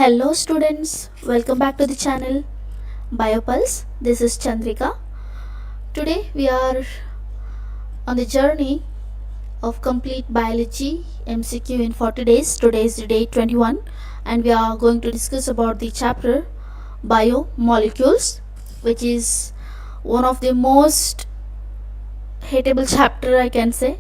Hello students, welcome back to the channel Biopulse. This is Chandrika. Today we are on the journey of complete biology MCQ in 40 days. Today is the day 21 and we are going to discuss about the chapter Biomolecules, which is one of the most hateable chapter I can say,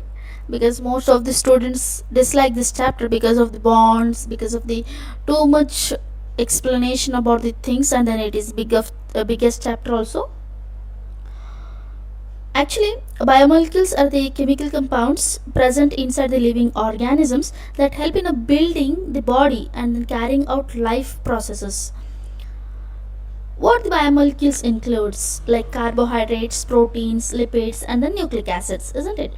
because most of the students dislike this chapter because of the bonds, because of the too much explanation about the things, and then it is biggest chapter also. Actually, biomolecules are the chemical compounds present inside the living organisms that help in building the body and then carrying out life processes. What the biomolecules includes, like carbohydrates, proteins, lipids, and the nucleic acids, isn't it?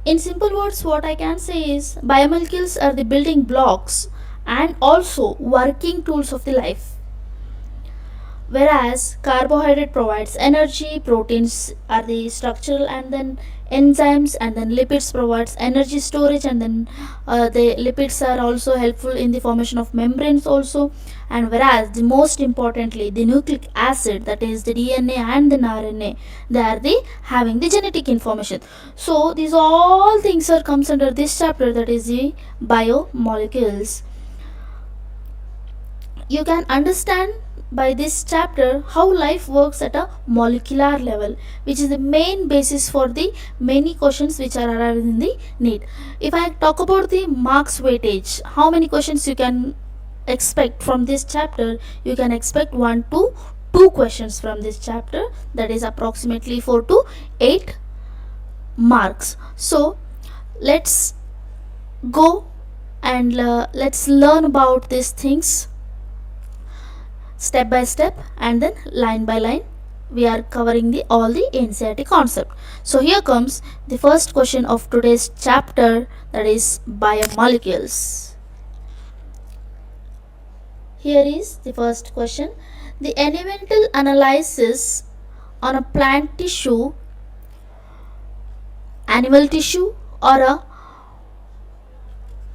In simple words, what I can say is biomolecules are the building blocks and also working tools of the life. Whereas carbohydrate provides energy, proteins are the structural, and then enzymes, and then lipids provides energy storage, and then the lipids are also helpful in the formation of membranes also. And whereas the most importantly, the nucleic acid, that is the DNA and the RNA, they are the having the genetic information. So these all things are comes under this chapter, that is the biomolecules. You can understand by this chapter how life works at a molecular level, which is the main basis for the many questions which are arrived in the NEET. If I talk about the marks weightage, how many questions you can expect from this chapter? You can expect 1 to 2 questions from this chapter, that is approximately 4 to 8 marks. So let's go and let's learn about these things step by step, and then line by line we are covering all the NCERT concept. So here comes the first question of today's chapter, that is biomolecules. Here is the first question. The elemental analysis on a plant tissue, animal tissue, or a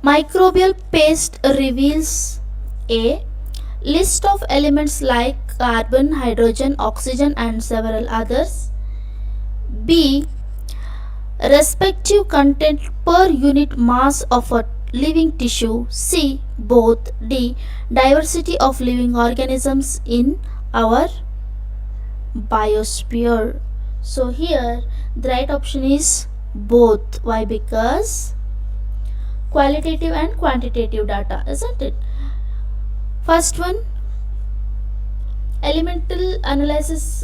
microbial paste reveals a list of elements like carbon, hydrogen, oxygen, and several others. B. Respective content per unit mass of a living tissue. C. Both. D. Diversity of living organisms in our biosphere. So here the right option is both. Why? Because qualitative and quantitative data, isn't it? First one, elemental analysis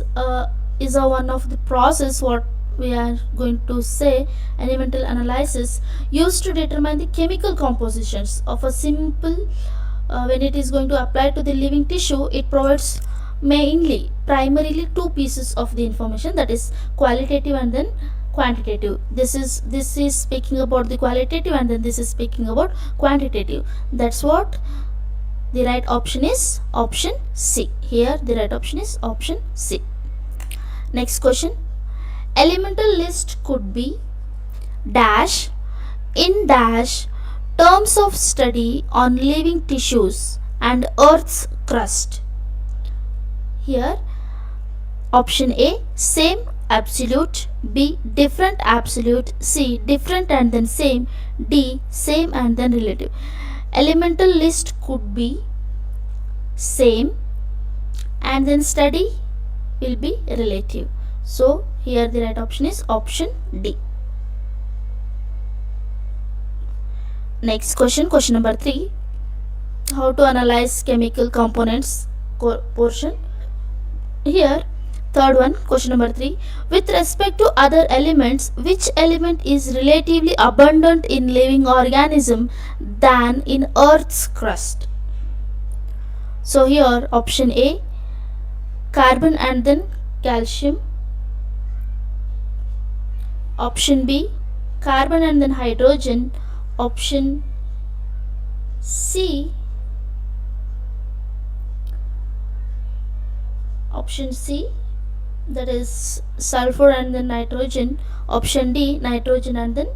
is one of the process what we are going to say. Elemental analysis used to determine the chemical compositions of a simple when it is going to apply to the living tissue, it provides primarily two pieces of the information, that is qualitative and then quantitative. This is speaking about the qualitative, and then this is speaking about quantitative. That's what the right option is option C. Here the right option is option C. Next question. Elemental list could be dash in dash terms of study on living tissues and Earth's crust. Here option A, same, absolute. B, different, absolute. C, different and then same. D, same and then relative. Elemental list could be same, and then study will be relative. So here the right option is option D. Next question, question number 3. How to analyze chemical components portion. Here third one, question number 3. With respect to other elements, which element is relatively abundant in living organism than in Earth's crust? So here option A, carbon and then calcium. Option B, carbon and then hydrogen. Option C, that is sulfur and then nitrogen. Option D, nitrogen and then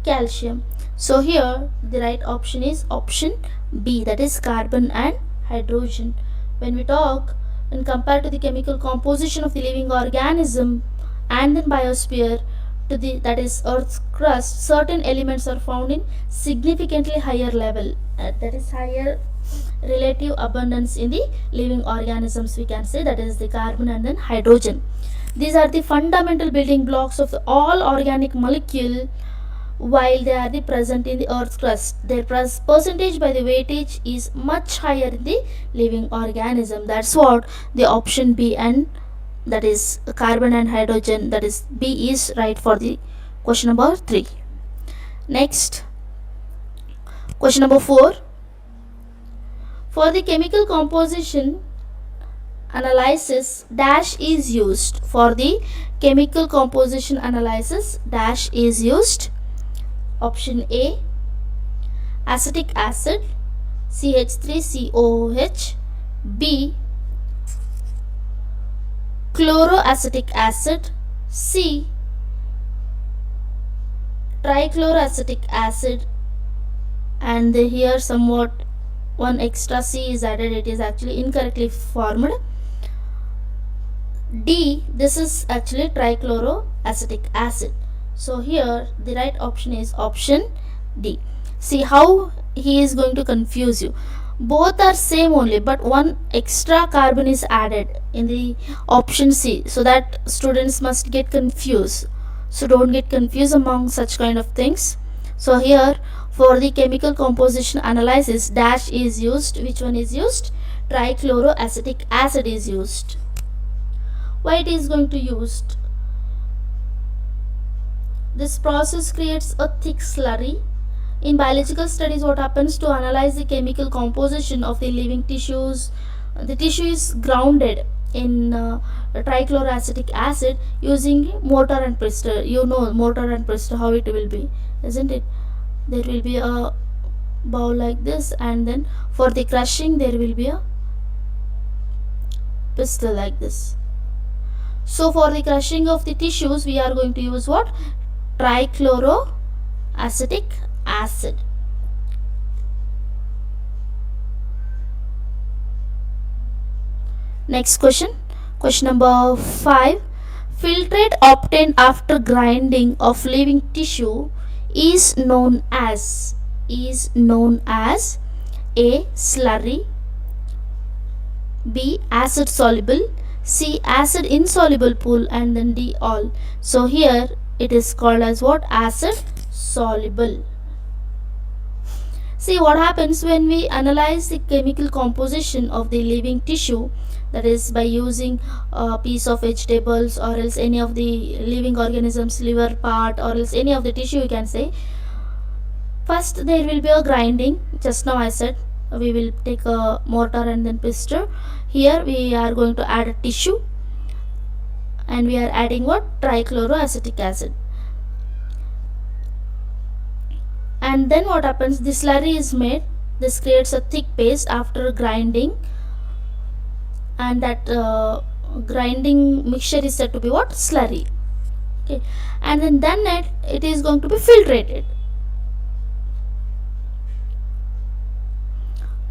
calcium. So here the right option is option B, that is carbon and hydrogen. When we talk, when compared to the chemical composition of the living organism and then biosphere to the, that is earth's crust, certain elements are found in significantly higher level, that is higher relative abundance in the living organisms, we can say, that is the carbon and then hydrogen. These are the fundamental building blocks of the all organic molecule. While they are the present in the earth's crust, their percentage by the weightage is much higher in the living organism. That's what the option B, and that is carbon and hydrogen, that is B is right for the question number 3. Next, question number 4. For the chemical composition analysis, dash is used. For the chemical composition analysis, dash is used. Option A, acetic acid, CH3COOH. B, chloroacetic acid. C, trichloroacetic acid. And here somewhat one extra C is added, it is actually incorrectly formed. D, this is actually trichloroacetic acid. So here the right option is option D. See how he is going to confuse you. Both are same only, but one extra carbon is added in the option C, so that students must get confused. So don't get confused among such kind of things. So here for the chemical composition analysis, dash is used. Which one is used? Trichloroacetic acid is used. Why it is going to used? This process creates a thick slurry. In biological studies, what happens to analyze the chemical composition of the living tissues? The tissue is grounded in trichloroacetic acid using mortar and pestle. You know mortar and pestle how it will be, isn't it? There will be a bowl like this, and then for the crushing there will be a pestle like this. So for the crushing of the tissues, we are going to use what? Trichloroacetic acid. Next question, question number 5. Filtrate obtained after grinding of living tissue is known as A, slurry, B, acid soluble, C, acid insoluble pool, and then D, all. So here it is called as what? Acid soluble. See what happens when we analyze the chemical composition of the living tissue, that is by using a piece of vegetables or else any of the living organisms liver part or else any of the tissue, you can say. First there will be a grinding. Just now I said we will take a mortar and then pestle. Here we are going to add a tissue, and we are adding what? Trichloroacetic acid. And then what happens? The slurry is made. This creates a thick paste after grinding, and that grinding mixture is said to be what? Slurry. Okay, and then it is going to be filtrated.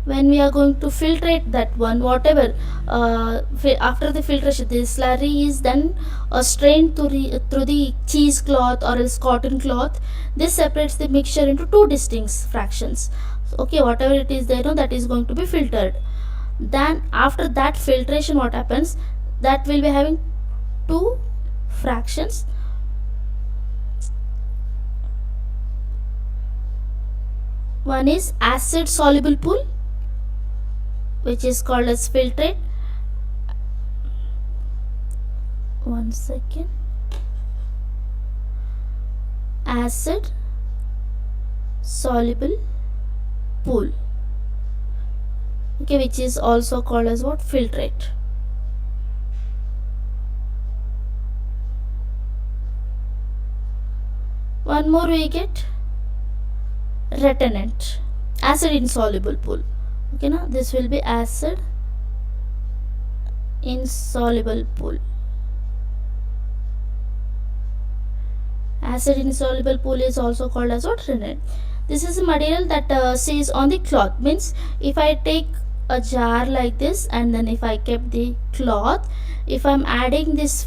When we are going to filtrate that one, whatever after the filtration, the slurry is then strained through the cheesecloth or else cotton cloth. This separates the mixture into two distinct fractions. Okay, whatever it is there, that is going to be filtered. Then after that filtration, what happens? That will be having two fractions. One is acid soluble pool, which is called as filtrate. One second. Acid soluble pool, okay, which is also called as what? Filtrate. One more we get retenant, acid insoluble pool. Okay, now this will be acid insoluble pool. acid insoluble pool is also called as what? Rennet. This is a material that stays on the cloth. Means if I take a jar like this and then if I kept the cloth, if I'm adding this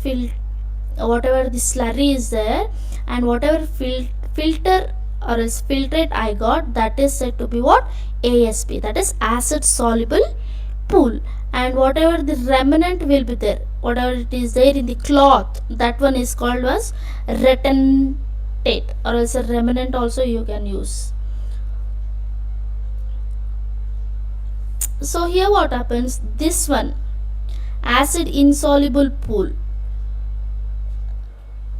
whatever the slurry is there, and whatever filter or else filtrate I got, that is said to be what? ASP, that is acid soluble pool. And whatever the remnant will be there, whatever it is there in the cloth, that one is called as retentate, or else a remnant also you can use. So here what happens, this one acid insoluble pool,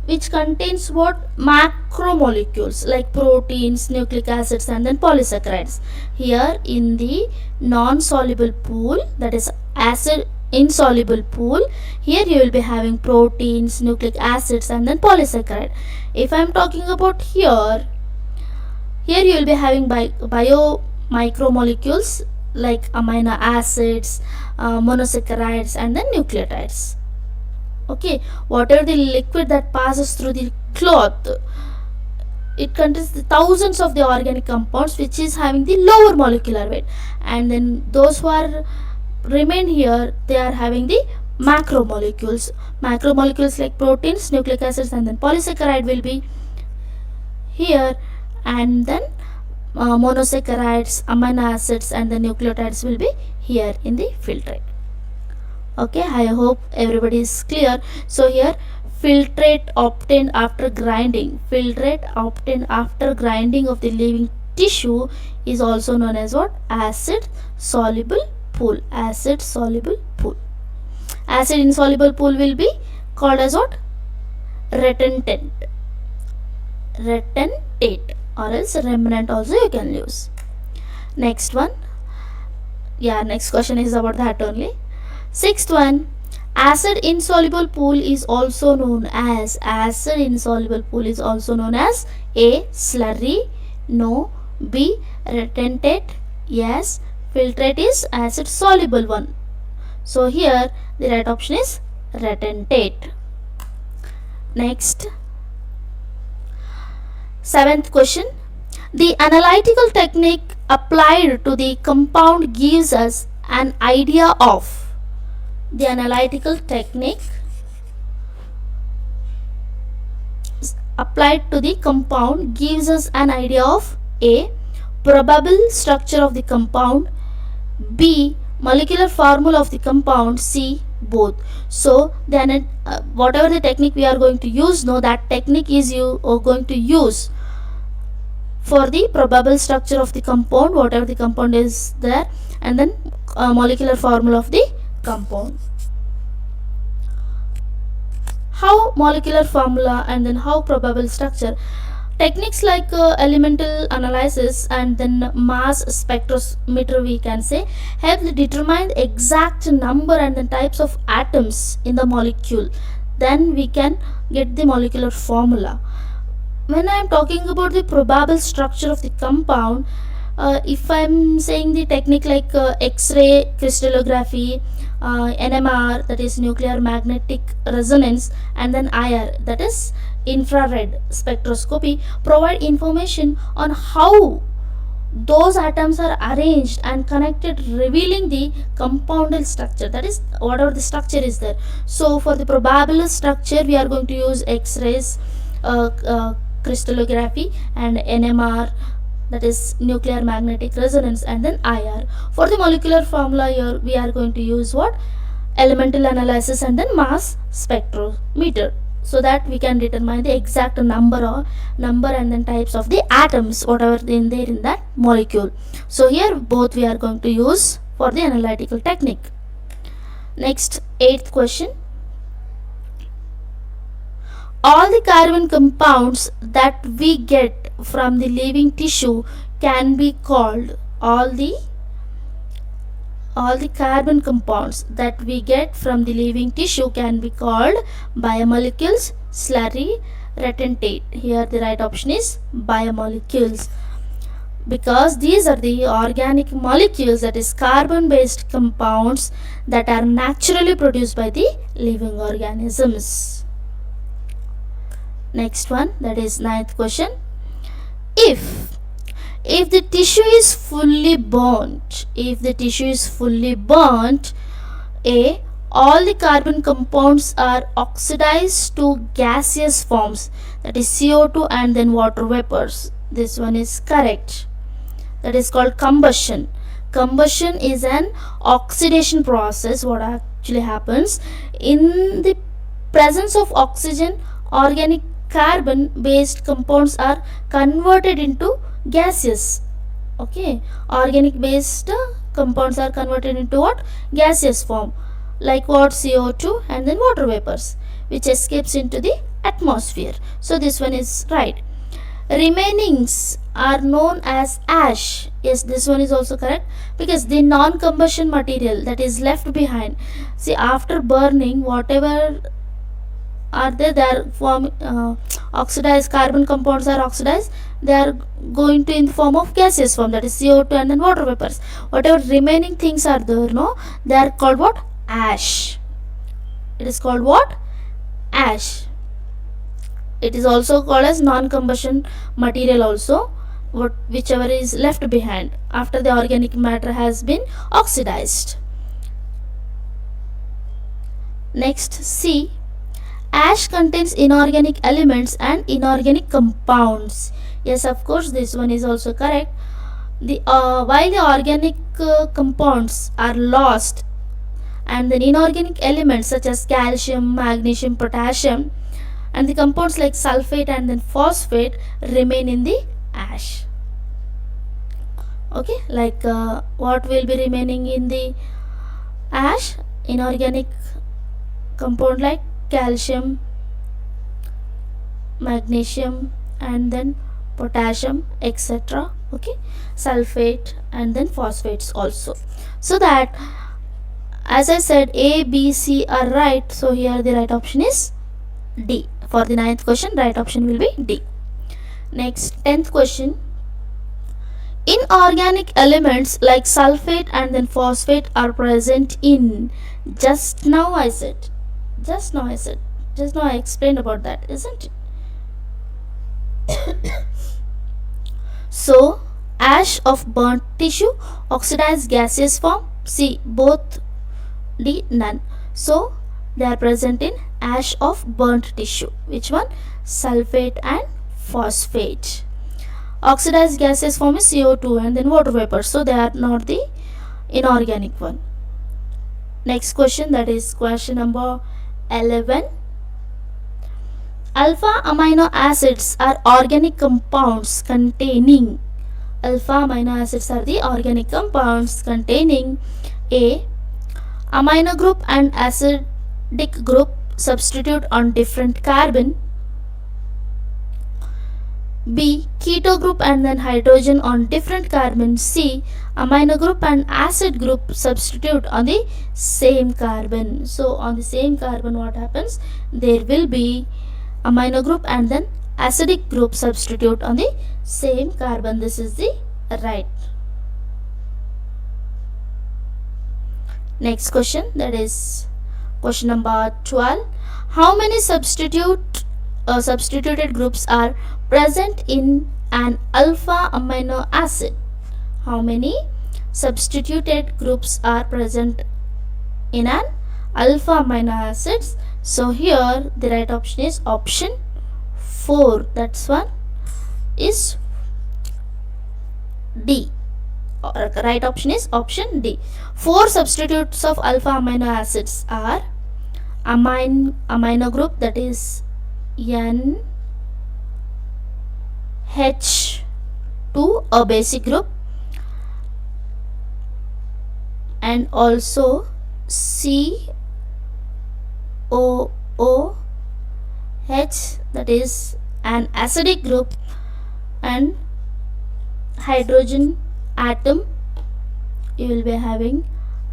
which contains what? Macromolecules like proteins, nucleic acids, and then polysaccharides. Here in the non-soluble pool, that is acid insoluble pool, here you will be having proteins, nucleic acids, and then polysaccharide. If I am talking about here you will be having bio micromolecules like amino acids, monosaccharides, and then nucleotides. Okay, whatever the liquid that passes through the cloth, it contains the thousands of the organic compounds which is having the lower molecular weight, and then those who are remain here, they are having the macromolecules like proteins, nucleic acids, and then polysaccharide will be here, and then monosaccharides, amino acids, and the nucleotides will be here in the filtrate. Okay, I hope everybody is clear. So here filtrate obtained after grinding of the living tissue is also known as what? Acid soluble pool. Acid insoluble pool will be called as what? Retentate or else remnant also you can use. Next one, next question is about that only. Sixth one, acid insoluble pool is also known as A, slurry, no, B, retentate, yes, filtrate is acid soluble one. So here the right option is retentate. Next, seventh question, the analytical technique applied to the compound gives us an idea of. The analytical technique applied to the compound gives us an idea of A, probable structure of the compound, B, molecular formula of the compound, C, both. So then whatever the technique we are going to use, that technique is you are going to use for the probable structure of the compound, whatever the compound is there, and then molecular formula of the compound. How molecular formula and then how probable structure? Techniques like elemental analysis and then mass spectrometer, we can say, help determine the exact number and the types of atoms in the molecule. Then we can get the molecular formula. When I am talking about the probable structure of the compound, if I am saying the technique like X-ray crystallography, NMR, that is nuclear magnetic resonance, and then IR, that is infrared spectroscopy, provide information on how those atoms are arranged and connected, revealing the compoundal structure, that is whatever the structure is there. So for the probable structure we are going to use X-rays, crystallography, and NMR, that is nuclear magnetic resonance, and then IR. For the molecular formula here we are going to use what? Elemental analysis and then mass spectrometer, so that we can determine the exact number and then types of the atoms whatever in there in that molecule. So here both we are going to use for the analytical technique. Next, eighth question, all the carbon compounds that we get from the living tissue can be called, all the carbon compounds that we get from the living tissue can be called biomolecules, slurry, retentate. Here the right option is biomolecules, because these are the organic molecules, that is carbon based compounds that are naturally produced by the living organisms. Next one, that is ninth question. If the tissue is fully burnt, A, all the carbon compounds are oxidized to gaseous forms, that is CO2 and then water vapors. This one is correct. That is called combustion. Combustion is an oxidation process. What actually happens in the presence of oxygen, organic carbon based compounds are converted into gaseous. Okay, organic based compounds are converted into what? Gaseous form, like what? CO2 and then water vapors, which escapes into the atmosphere. So this one is right. Remainings are known as ash. Yes, this one is also correct, because the non-combustion material that is left behind, see, after burning, whatever are there, they are oxidized, carbon compounds are oxidized, they are going to in the form of gaseous form, that is CO2 and then water vapors. Whatever remaining things are there, no, they are called what? Ash. It is called what? Ash. It is also called as non-combustion material also, whichever is left behind after the organic matter has been oxidized. Next, C. Ash contains inorganic elements and inorganic compounds. Yes, of course, this one is also correct. While the organic compounds are lost, and then inorganic elements such as calcium, magnesium, potassium, and the compounds like sulfate and then phosphate remain in the ash. Okay, like what will be remaining in the ash? Inorganic compound like calcium, magnesium and then potassium, etc. Okay, sulfate and then phosphates also. So that, as I said, A, B, C are right, so here the right option is D. For the ninth question, right option will be D. Next, 10th question. Inorganic elements like sulfate and then phosphate are present in, just now I explained about that, isn't it? So, ash of burnt tissue, oxidized gaseous form, C, both, D, none. So, they are present in ash of burnt tissue. Which one? Sulfate and phosphate. Oxidized gaseous form is CO2 and then water vapor, so they are not the inorganic one. Next question, that is question number 11. Alpha amino acids are organic compounds containing, alpha amino acids are the organic compounds containing A, amino group and acidic group substitute on different carbon, B, keto group and then hydrogen on different carbon, C, amino group and acid group substitute on the same carbon. So on the same carbon, what happens? There will be amino group and then acidic group substitute on the same carbon. This is the right. Next question, that is question number 12. How many substituted groups are present in an alpha amino acid? How many substituted groups are present in an alpha amino acids? So here the right option is option 4. That's one is D. Right option is option D. 4 substitutes of alpha amino acids are amino group, that is NH2, a basic group, and also COOH, that is an acidic group, and hydrogen atom, you will be having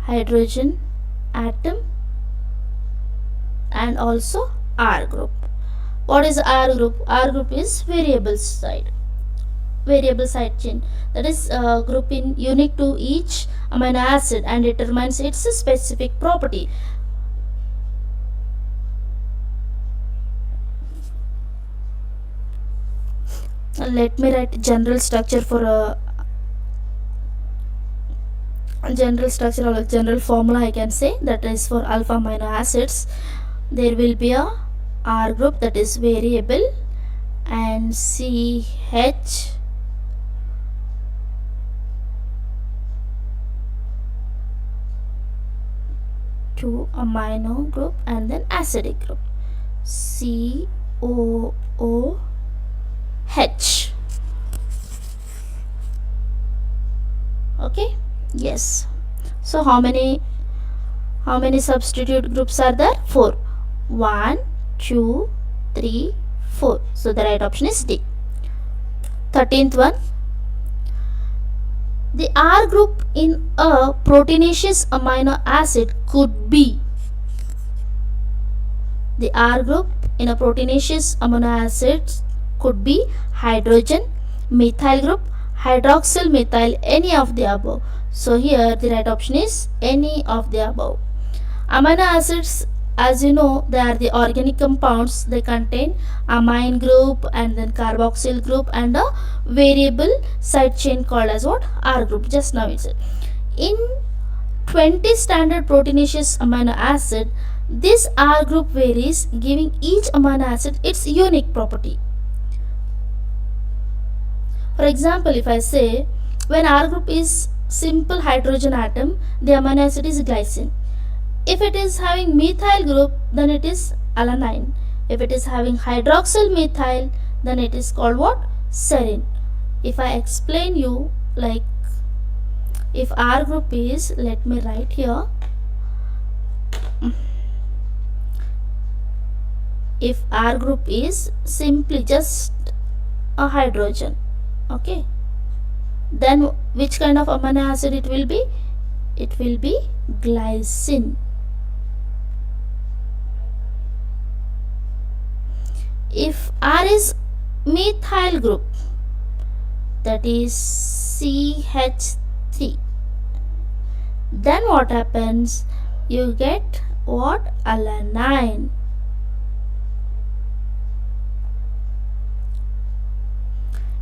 hydrogen atom, and also R group. What is R group? R group is variable side chain, that is a group in unique to each amino acid and determines its specific property. Let me write general structure for a general structure or a general formula I can say, that is for alpha amino acids. There will be a R group, that is variable, and CH to amino group, and then acidic group COOH. Okay, yes. So how many substitute groups are there? 4. 1, 2, 3, 4. So the right option is D. 13th one. The R group in a proteinaceous amino acid could be. The R group in a proteinaceous amino acid could be hydrogen, methyl group, hydroxyl methyl, any of the above. So here the right option is any of the above. Amino acids, as you know, they are the organic compounds. They contain amine group and then carboxyl group and a variable side chain called as what? R group. Just now we said. In 20 standard proteinaceous amino acid, this R group varies, giving each amino acid its unique property. For example, if I say when R group is simple hydrogen atom, the amino acid is glycine. If it is having methyl group, then it is alanine. If it is having hydroxyl methyl, then it is called what? Serine. If I explain you, like if R group is, let me write here. If R group is simply just a hydrogen, okay, then which kind of amino acid it will be? It will be glycine. If R is methyl group, that is CH3, then what happens? You get what? Alanine.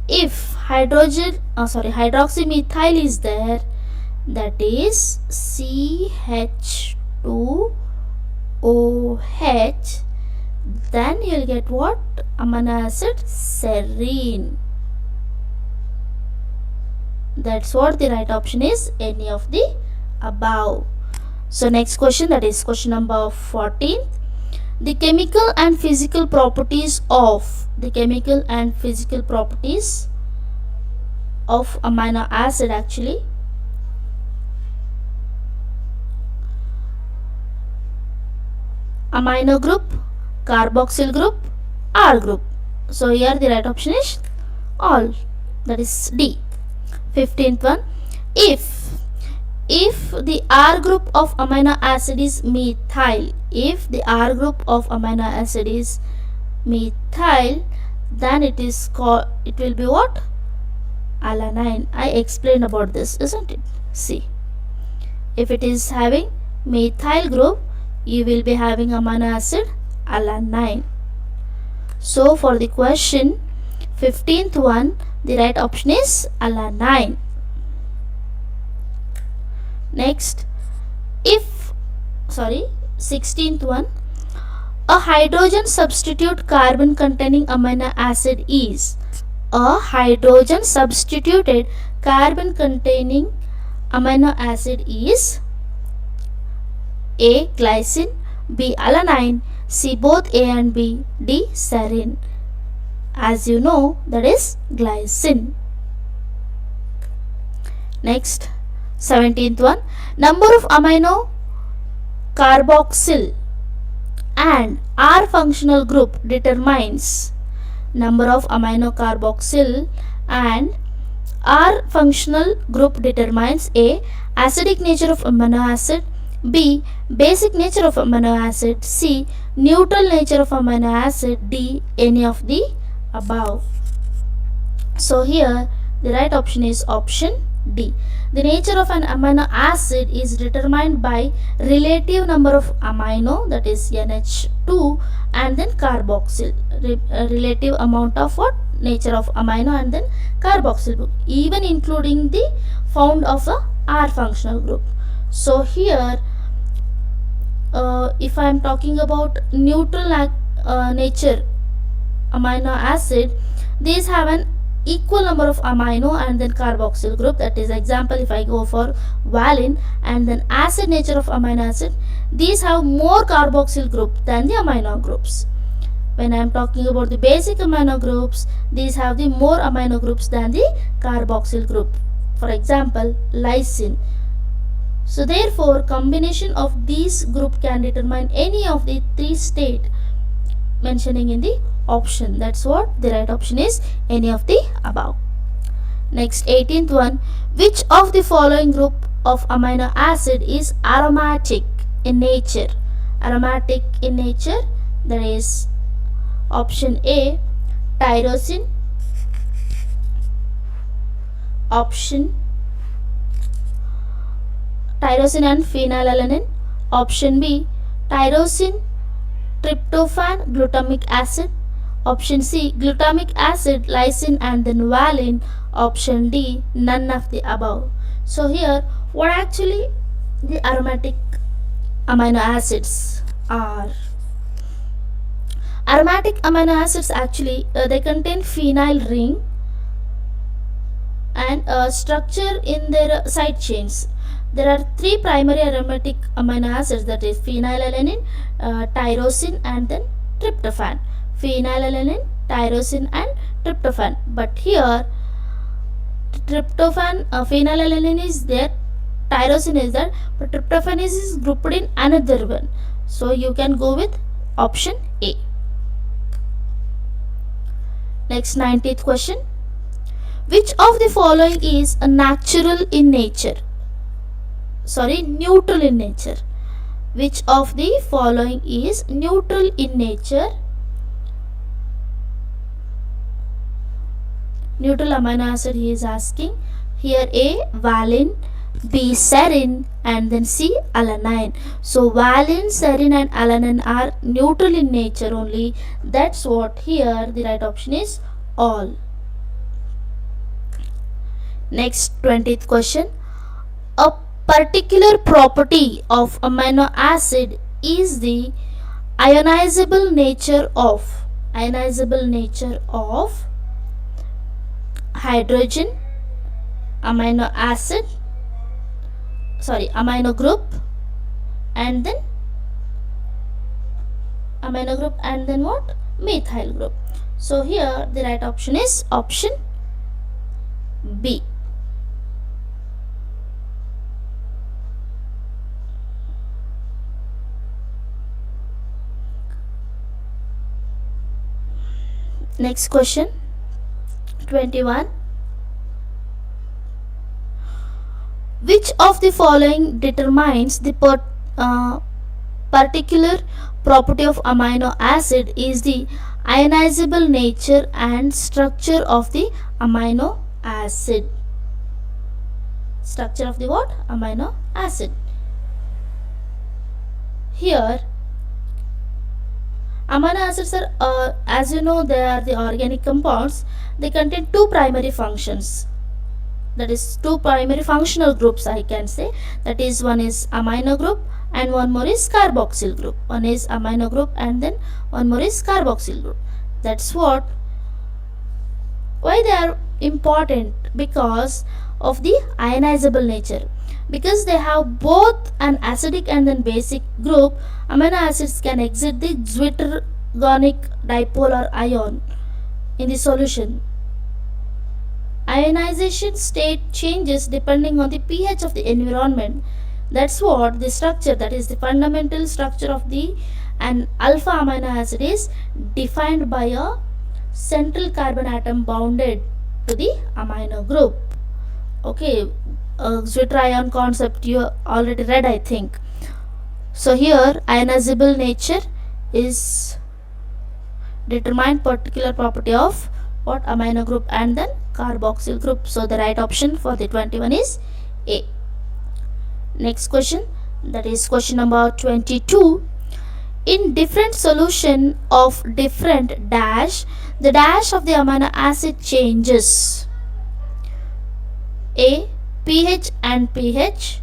If hydroxymethyl is there, that is CH2OH, then you'll get what? Amino acid serine. That's what the right option is, any of the above. So next question, that is question number 14. The chemical and physical properties of amino acid actually. Amino group, carboxyl group, R group. So here the right option is all, that is D. 15th one. If the R group of amino acid is methyl, if the R group of amino acid is methyl, then it will be what? Alanine. I explained about this, isn't it? See, if it is having methyl group, you will be having amino acid alanine. So for the question 15th one, the right option is alanine. Next, 16th one, a hydrogen substitute carbon containing amino acid is. A hydrogen substituted carbon containing amino acid is A. Glycine, B. Alanine, C. both A and B, D. Serine. As you know, that is glycine. Next, 17th one, number of amino carboxyl and R functional group determines. Number of amino carboxyl and R functional group determines A. acidic nature of amino acid, B. basic nature of amino acid, C. neutral nature of amino acid, D. any of the above. So here the right option is option D. The nature of an amino acid is determined by relative number of amino, that is NH2, and then carboxyl, relative amount of what? nature of amino and then carboxyl group, even including the found of a R functional group. So here if I am talking about neutral nature amino acid, these have an equal number of amino and then carboxyl group. That is, example, if I go for valine and then acid nature of amino acid, these have more carboxyl group than the amino groups. When I am talking about the basic amino groups, these have the more amino groups than the carboxyl group. For example, lysine. So therefore, combination of these group can determine any of the three state mentioning in the option. That's what the right option is, any of the above. Next, 18th one, which of the following group of amino acid is aromatic in nature? Aromatic in nature, that is option A, tyrosine, option tyrosine and phenylalanine, option B, tyrosine, tryptophan, glutamic acid, option C, glutamic acid, lysine and then valine, option D, none of the above. So here, what actually the aromatic amino acids are? Aromatic amino acids actually they contain phenyl ring and structure in their side chains. There are three primary aromatic amino acids, that is phenylalanine, tyrosine and then tryptophan. Phenylalanine, tyrosine and tryptophan. But here tryptophan, phenylalanine is there, tyrosine is there, but tryptophan is grouped in another one. So you can go with option A. Next, 19th question. Which of the following is a natural in nature? Neutral in nature. Which of the following is neutral in nature? Neutral amino acid he is asking. Here A, valine, B, serine and then C, alanine. So valine, serine and alanine are neutral in nature only. That's what here the right option is, all. Next, 20th question. A particular property of amino acid is the ionizable nature of hydrogen amino group and then what, methyl group. So here the right option is option B. Next question, 21. Which of the following determines the particular property of amino acid is the ionizable nature and structure of the amino acid? Structure of the what? Amino acid. Here amino acids are, as you know, they are the organic compounds. They contain two primary functions, that is two primary functional groups I can say. That is, one is amino group and one more is carboxyl group. One is amino group and then one more is carboxyl group. That's what, why they are important, because of the ionizable nature. Because they have both an acidic and then basic group, amino acids can exit the zwittergonic dipolar ion in the solution. Ionization state changes depending on the pH of the environment. That's what the structure, that is the fundamental structure of an alpha amino acid is defined by a central carbon atom bounded to the amino group. Okay, Zwitter ion concept you already read, I think. So here ionizable nature is determined particular property of what, amino group and then carboxyl group. So the right option for the 21 is A. Next question, that is question number 22. In different solution of different dash, the dash of the amino acid changes. A. pH and pH.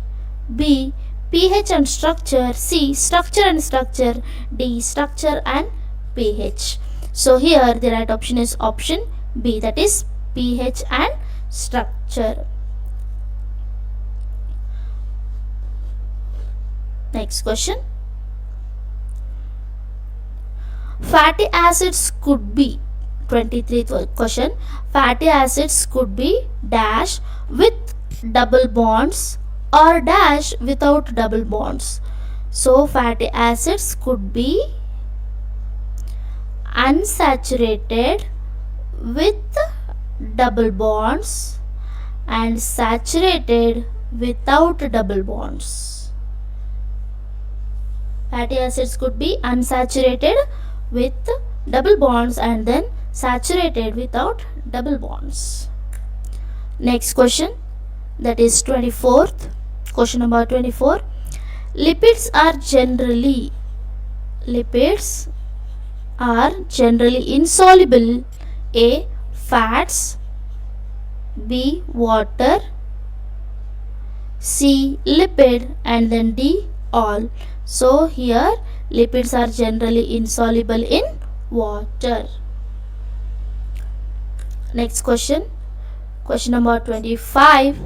B. pH and structure. C. Structure and structure. D. Structure and pH. So here the right option is option B, that is pH and structure. Next question. Fatty acids could be, 23rd question, fatty acids could be dash with double bonds or dash without double bonds. So fatty acids could be unsaturated with double bonds and saturated without double bonds. Fatty acids could be unsaturated with double bonds and then saturated without double bonds. Next question, that is 24th. Question number 24. Lipids are generally insoluble. A. Fats. B. Water. C. Lipid, and then D. All. So here lipids are generally insoluble in water. Next question, question number 25.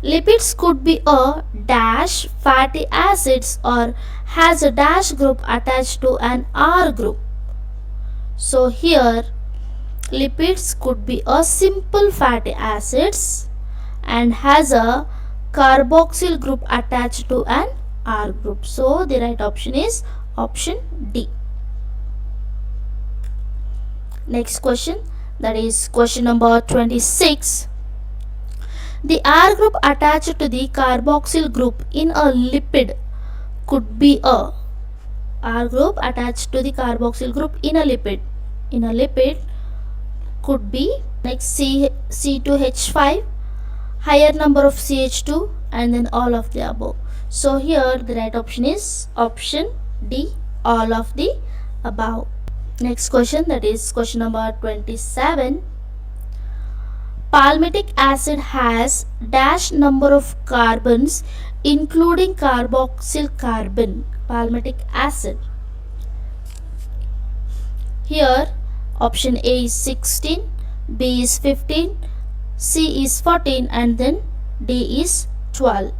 Lipids could be a dash fatty acids or has a dash group attached to an R group. So here lipids could be a simple fatty acids and has a carboxyl group attached to an R group. So the right option is option D. Next question, that is question number 26. The R group attached to the carboxyl group in a lipid could be a R group attached to the carboxyl group in a lipid. In a lipid could be next C2H5, higher number of CH2, and then all of the above. So here the right option is option D, all of the above. Next question, that is question number 27. Palmitic acid has dash number of carbons including carboxyl carbon. Palmitic acid. Here option A is 16, B is 15, C is 14, and then D is 12.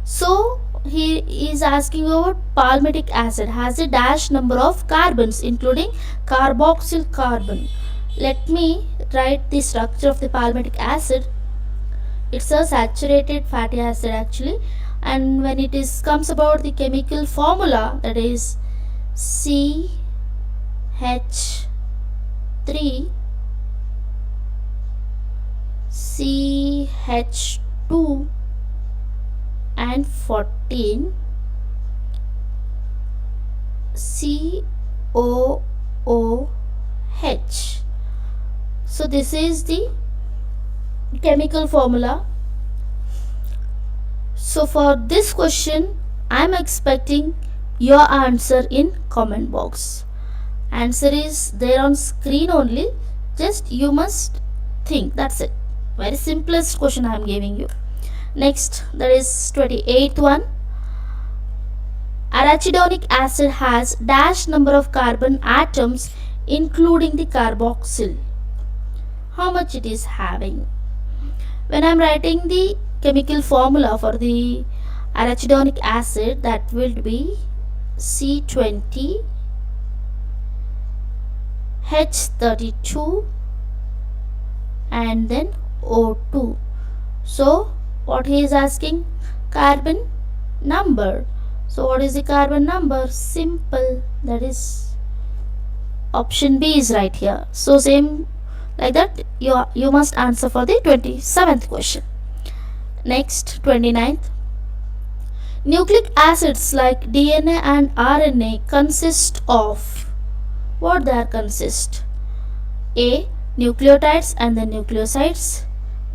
So he is asking about palmitic acid has a dash number of carbons including carboxyl carbon. Let me write the structure of the palmitic acid. It's a saturated fatty acid actually, and when it is comes about the chemical formula, that is CH3 CH2 and 14 COOH. So this is the chemical formula. So for this question I am expecting your answer in comment box. Answer is there on screen only, just you must think, that's it. Very simplest question I am giving you. Next, that is 28th one. Arachidonic acid has dash number of carbon atoms including the carboxyl. How much it is having? When I am writing the chemical formula for the arachidonic acid, that will be C20 H32 and then O2. So what he is asking? Carbon number. So what is the carbon number? Simple, that is option B is right here. So same like that you must answer for the 27th question. Next, 29th. Nucleic acids like DNA and RNA consist of, what they are consist? A. Nucleotides and then nucleosides.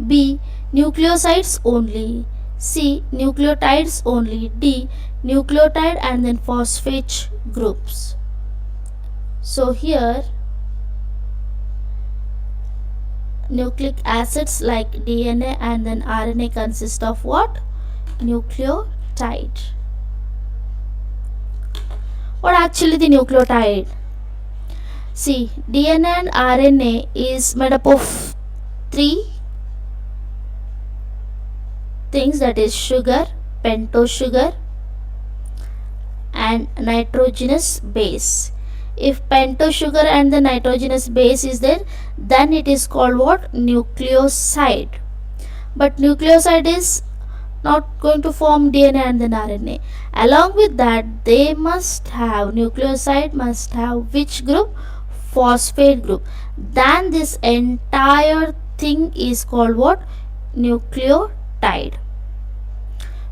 B. Nucleosides only. C. Nucleotides only. D. Nucleotide and then phosphate groups. So here nucleic acids like DNA and then RNA consist of what? Nucleotide. What actually the nucleotide? See, DNA and RNA is made up of three things, that is sugar, pentose sugar and nitrogenous base. If pentose sugar and the nitrogenous base is there, then it is called what? Nucleoside. But nucleoside is not going to form DNA and then RNA. Along with that, they must have, nucleoside must have which group? Phosphate group. Then this entire thing is called what? Nucleotide.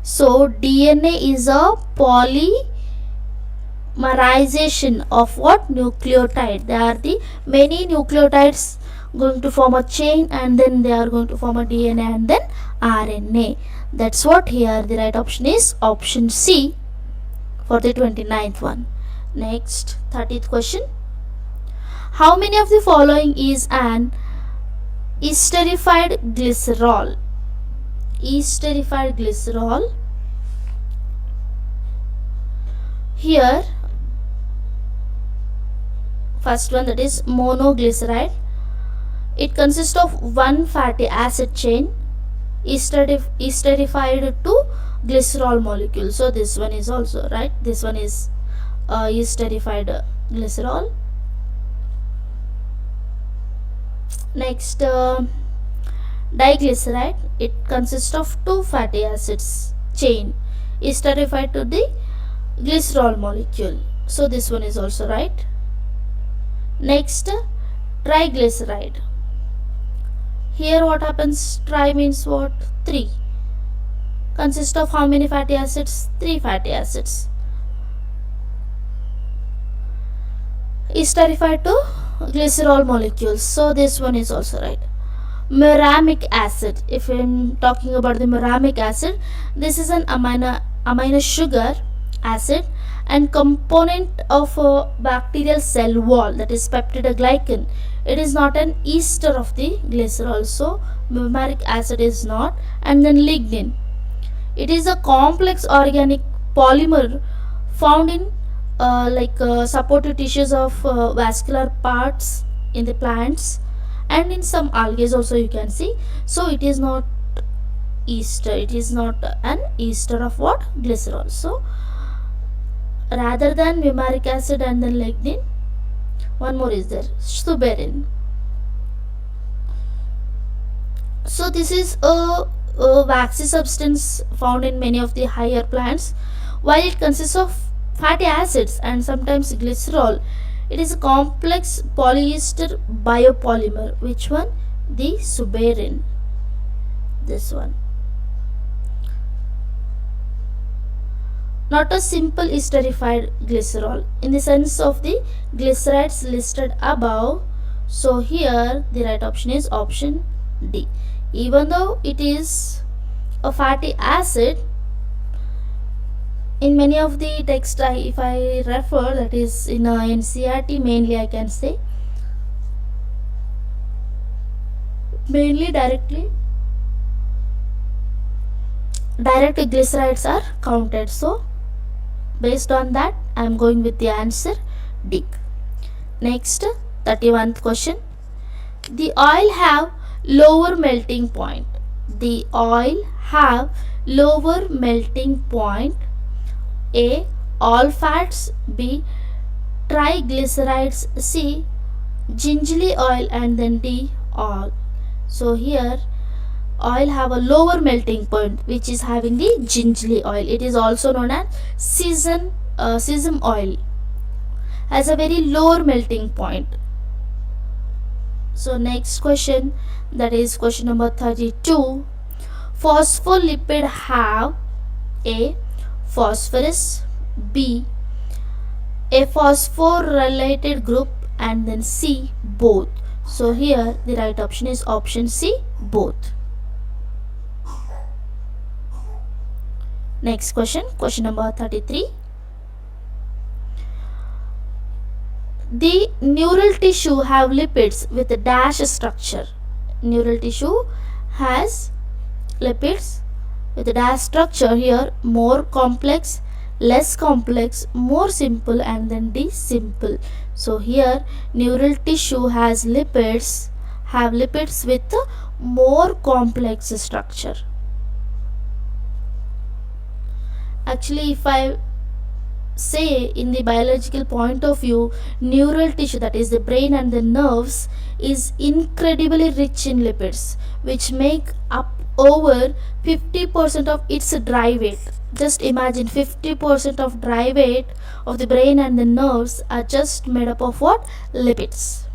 So DNA is a polymerization of what? Nucleotide. There are the many nucleotides going to form a chain and then they are going to form a DNA and then RNA. That's what here the right option is option C for the 29th one. Next, 30th question. How many of the following is an esterified glycerol? Esterified glycerol. Here first one, that is monoglyceride. It consists of one fatty acid chain esterified to glycerol molecule. So this one is also right. This one is esterified glycerol. Next, diglyceride. It consists of two fatty acids chain esterified to the glycerol molecule. So this one is also right. Next, triglyceride. Here what happens? Tri means what? 3. Consists of how many fatty acids? 3 fatty acids. Esterified to glycerol molecules. So this one is also right. Muramic acid. If I am talking about the muramic acid, this is an amino sugar acid and component of a bacterial cell wall, that is peptidoglycan. It is not an ester of the glycerol, so muramic acid is not. And then lignin. It is a complex organic polymer found in supportive tissues of vascular parts in the plants and in some algae also you can see. So it is not ester. It is not an ester of what? Glycerol. So rather than muramic acid and then lignin, one more is there, suberin. So this is a waxy substance found in many of the higher plants. While it consists of fatty acids and sometimes glycerol, it is a complex polyester biopolymer. Which one? The suberin. This one. Not a simple esterified glycerol in the sense of the glycerides listed above. So here the right option is option D. Even though it is a fatty acid, in many of the text if I refer, that is in NCRT mainly, I can say mainly direct glycerides are counted. So based on that I am going with the answer D. Next, 31st question. The oil have lower melting point. The oil have lower melting point. A. All fats. B. Triglycerides. C. Gingerly oil. And then D. All. So here oil have a lower melting point, which is having the gingerly oil. It is also known as sesame oil, has a very lower melting point. So next question, that is question number 32. Phospholipid have A. phosphorus, B. a phosphorylated group, and then C. both. So here the right option is option C. both. Next question number 33. The neural tissue have lipids with a dash structure. Neural tissue has lipids with a dash structure. Here more complex, less complex, more simple, and then D simple. So here neural tissue has lipids, have lipids with a more complex structure. Actually, if I say in the biological point of view, neural tissue, that is the brain and the nerves, is incredibly rich in lipids, which make up over 50% of its dry weight. Just imagine 50% of dry weight of the brain and the nerves are just made up of what? Lipids.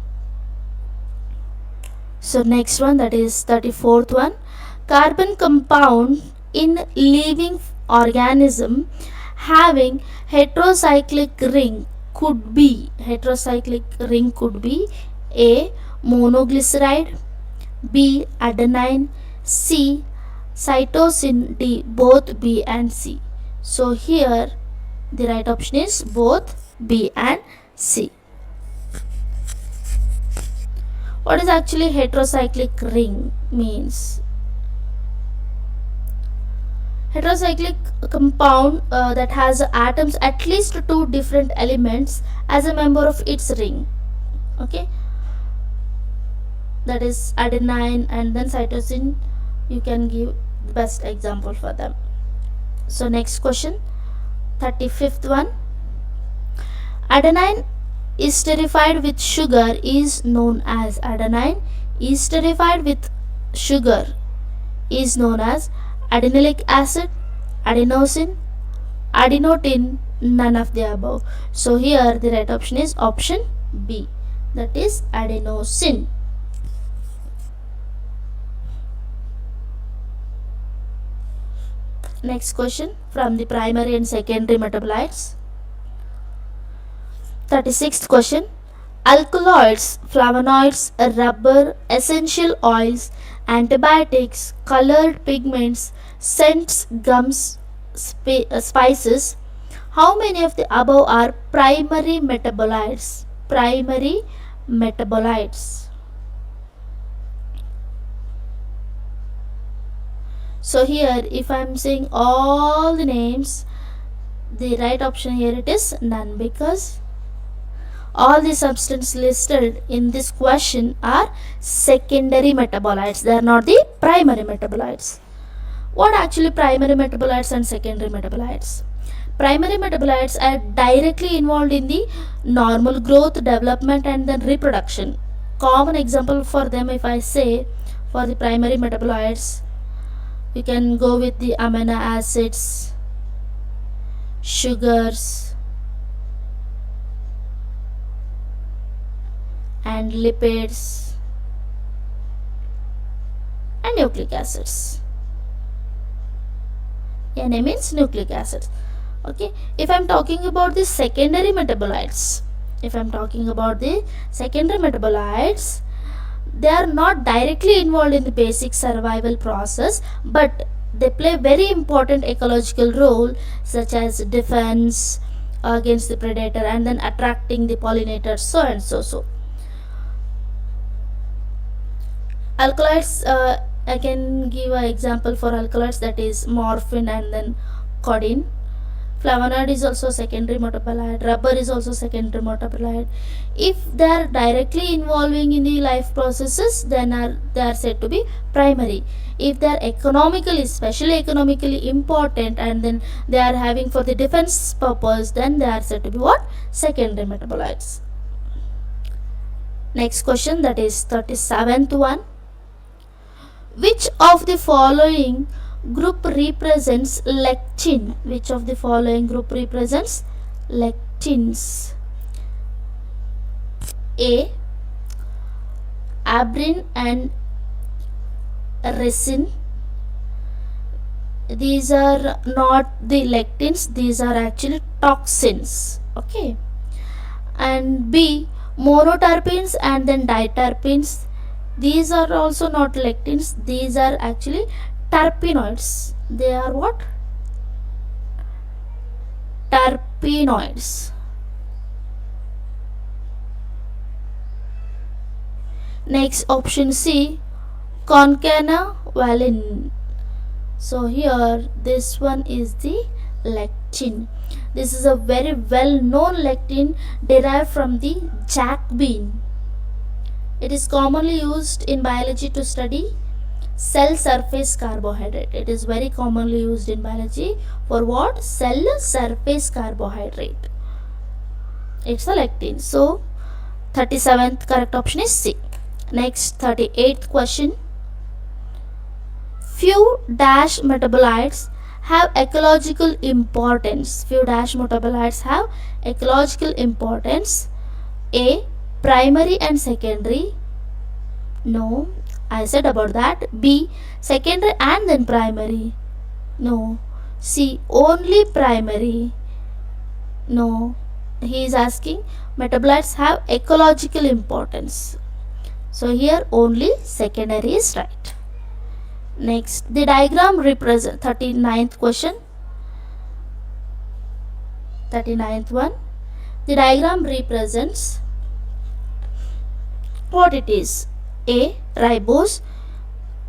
So next one, that is 34th one. Carbon compound in living organism having heterocyclic ring could be A. monoglyceride, B. adenine, C. cytosine, D. both B and C. So here the right option is both B and C. What is actually heterocyclic ring means? Heterocyclic compound that has atoms at least two different elements as a member of its ring. Okay, that is adenine and then cytosine. You can give the best example for them. So next question, 35th one. Adenine esterified with sugar is known as adenine esterified with sugar is known as adenylate acid, adenosine, adenotine, none of the above. So here the right option is option B, that is adenosine. Next question from the primary and secondary metabolites. 36th question. Alkaloids, flavonoids, rubber, essential oils, antibiotics, colored pigments, scents, gums, spices. How many of the above are primary metabolites? Primary metabolites. So here if I am saying all the names, the right option here it is none, because all the substances listed in this question are secondary metabolites. They are not the primary metabolites. What actually primary metabolites and secondary metabolites? Primary metabolites are directly involved in the normal growth, development, and then reproduction. Common example for them, if I say for the primary metabolites, you can go with the amino acids, sugars, and lipids and nucleic acids. Na means nucleic acids. Okay, if I am talking about the secondary metabolites, they are not directly involved in the basic survival process, but they play very important ecological role, such as defense against the predator and then attracting the pollinators, so and so. Alkaloids, I can give an example for alkaloids, that is morphine and then codeine. Flavonoid is also secondary metabolite, rubber is also secondary metabolite. If they are directly involving in the life processes, then they are said to be primary. If they are economically, especially economically important, and then they are having for the defense purpose, then they are said to be what? Secondary metabolites. Next question, that is 37th one. Which of the following group represents lectin? Which of the following group represents lectins? A. Abrin and resin. These are not the lectins, these are actually toxins. Okay. And B. Monoterpenes and then diterpenes. These are also not lectins, these are actually terpenoids. They are what? terpenoids. Next, option C, concanavalin. So here this one is the lectin. This is a very well known lectin derived from the jack bean. It is commonly used in biology to study cell surface carbohydrate. It is very commonly used in biology for what? Cell surface carbohydrate. It's a lectin. So 37th correct option is C. Next, 38th question. Few dash metabolites have ecological importance. Few dash metabolites have ecological importance. A, primary and secondary. No, I said about that. B, secondary and then primary. No. C, only primary. No. He is asking metabolites have ecological importance. So here only secondary is right. Next, the diagram represents 39th question. 39th one. The diagram represents what it is. A, ribose.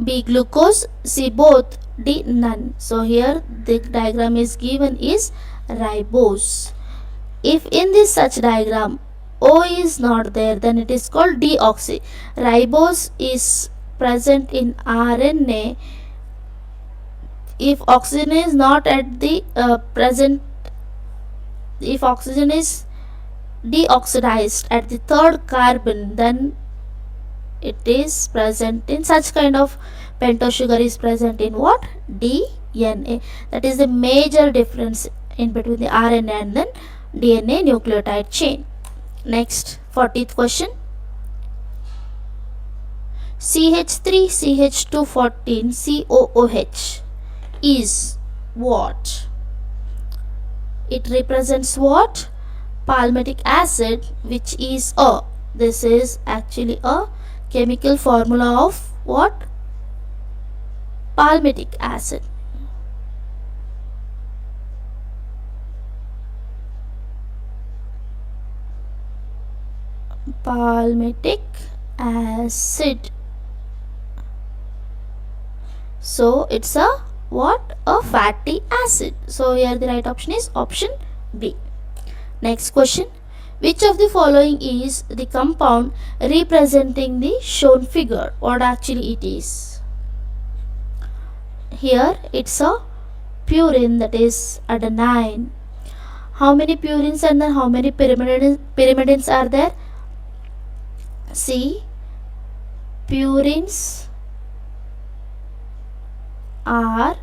B, glucose. C, both. D, none. So here the diagram is given is ribose. If in this such diagram O is not there, then it is called deoxy. Ribose is present in RNA. If oxygen is not at the present, if oxygen is deoxidized at the third carbon, then it is present in such kind of pentose sugar is present in what? DNA. That is the major difference in between the RNA and then DNA nucleotide chain. Next, 40th question. CH3CH214 COOH is what? It represents what? Palmitic acid, which is a, this is actually a chemical formula of what? Palmitic acid. Palmitic acid. So it's a what? A fatty acid. So here the right option is option B. Next question. Which of the following is the compound representing the shown figure? What actually it is? Here it's a purine, that is adenine. How many purines and then how many pyrimidines are there? See, purines are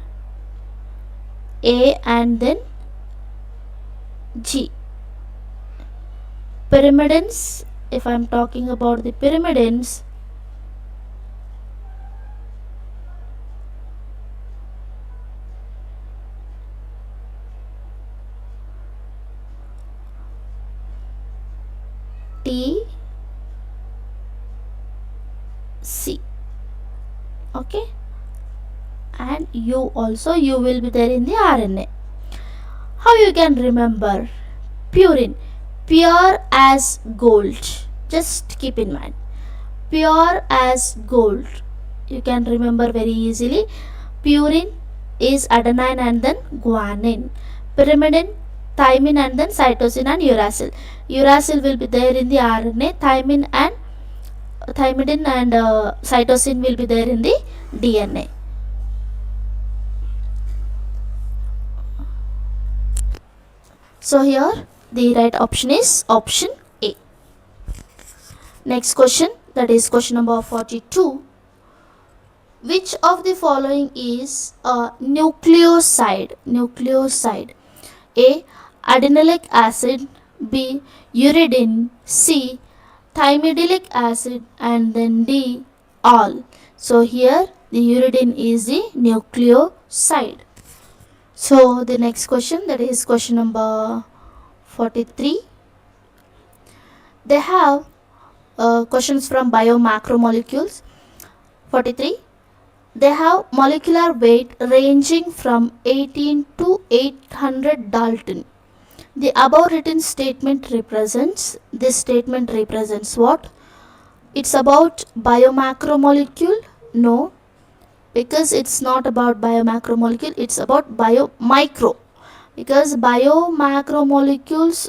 A and then G. Pyrimidines, if I am talking about the pyrimidines, T, C. Okay, and U also, U will be there in the RNA. How you can remember? Purine, pure as gold. Just keep in mind, pure as gold. You can remember very easily. Purine is adenine and then guanine. Pyrimidine, thymine and then cytosine and uracil. Uracil will be there in the RNA. Thymidine and cytosine will be there in the DNA. So here the right option is option A. Next question, that is question number 42. Which of the following is a nucleoside? Nucleoside. A, adenylate acid. B, uridine. C, thymidyllic acid, and then D, all. So here the uridine is the nucleoside. So the next question, that is question number 43. They have questions from Biomolecules. 43. They have molecular weight ranging from 18 to 800 Dalton. The above written statement represents, this statement represents what? It's about biomacromolecule? No, because it's not about biomacromolecule, it's about biomicro. Because biomacromolecules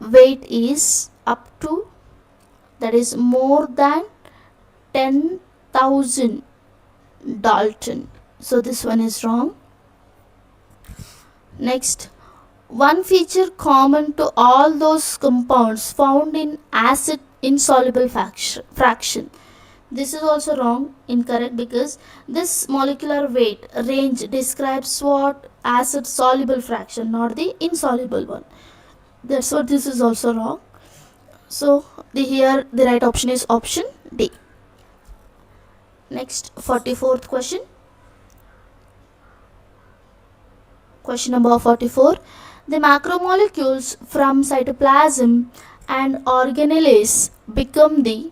weight is up to, that is more than 10,000 Dalton. So this one is wrong. Next, one feature common to all those compounds found in acid insoluble fraction. This is also wrong, incorrect, because this molecular weight range describes what? Acid soluble fraction, not the insoluble one. That's what this is also wrong. So here the right option is option D. Next, 44th question. Question number 44. The macromolecules from cytoplasm and organelles become the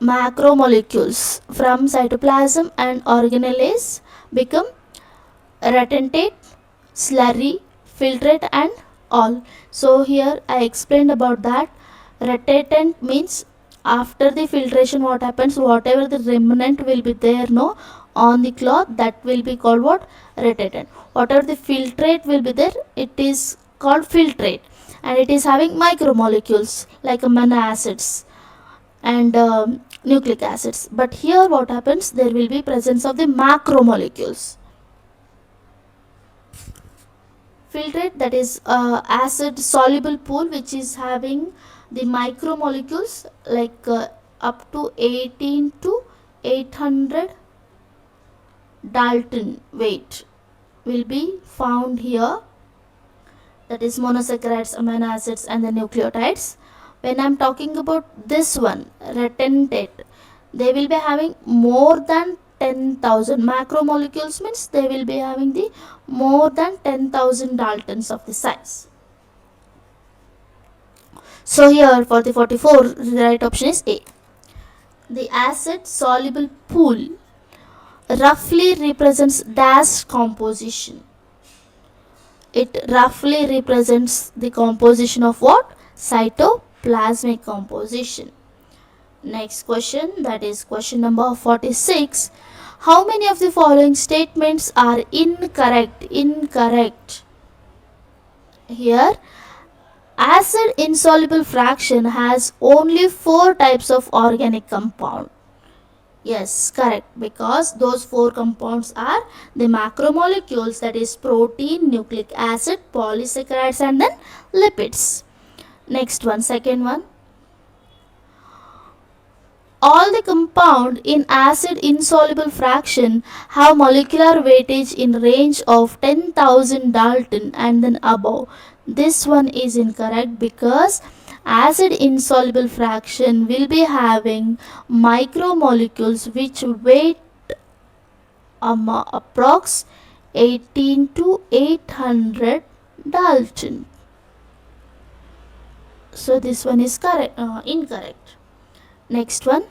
macromolecules from cytoplasm and organelles become retentate, slurry, filtrate and all. So here I explained about that. Retentate means after the filtration what happens, whatever the remnant will be there no on the cloth, that will be called what? Retentate. Whatever the filtrate will be there, it is called filtrate, and it is having micromolecules like amino acids and nucleic acids. But here what happens, there will be presence of the macromolecules. Filtrate, that is acid soluble pool which is having the micromolecules like up to 18 to 800 Dalton weight will be found here, that is monosaccharides, amino acids and the nucleotides. When I am talking about this one, retentate, they will be having more than 10,000 macromolecules, means they will be having the more than 10,000 Daltons of the size. So here for the 44, the right option is A. The acid soluble pool roughly represents dash composition. It roughly represents the composition of what? Cytoplasmic composition. Next question, that is question number 46. How many of the following statements are incorrect? Incorrect. Here, acid insoluble fraction has only 4 types of organic compound. Yes, correct, because those 4 compounds are the macromolecules, that is protein, nucleic acid, polysaccharides and then lipids. Next one, second one. All the compound in acid insoluble fraction have molecular weightage in range of 10,000 Dalton and then above. This one is incorrect because acid insoluble fraction will be having micromolecules which weight approx 18 to 800 Dalton. So this one is incorrect. Next one,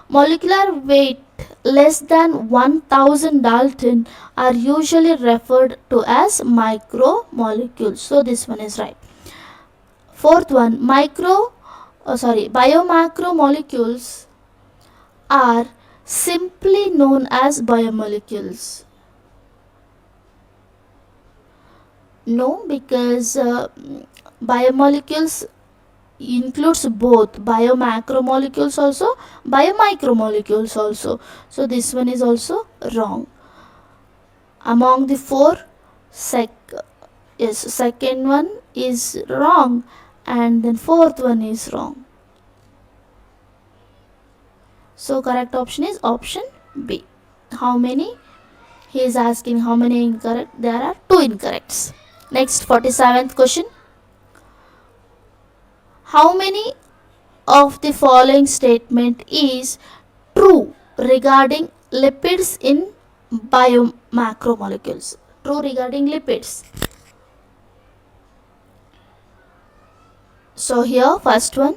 molecular weight less than 1000 Dalton are usually referred to as micromolecules. So this one is right. Fourth one, biomacromolecules are simply known as biomolecules. No, because biomolecules includes both biomacromolecules also, biomicromolecules also. So this one is also wrong. Among the 4, second one is wrong and then 4th one is wrong. So correct option is option B. How many? He is asking how many incorrect. There are 2 incorrects. Next, 47th question. How many of the following statement is true regarding lipids in biomacromolecules? True regarding lipids. So here, first one,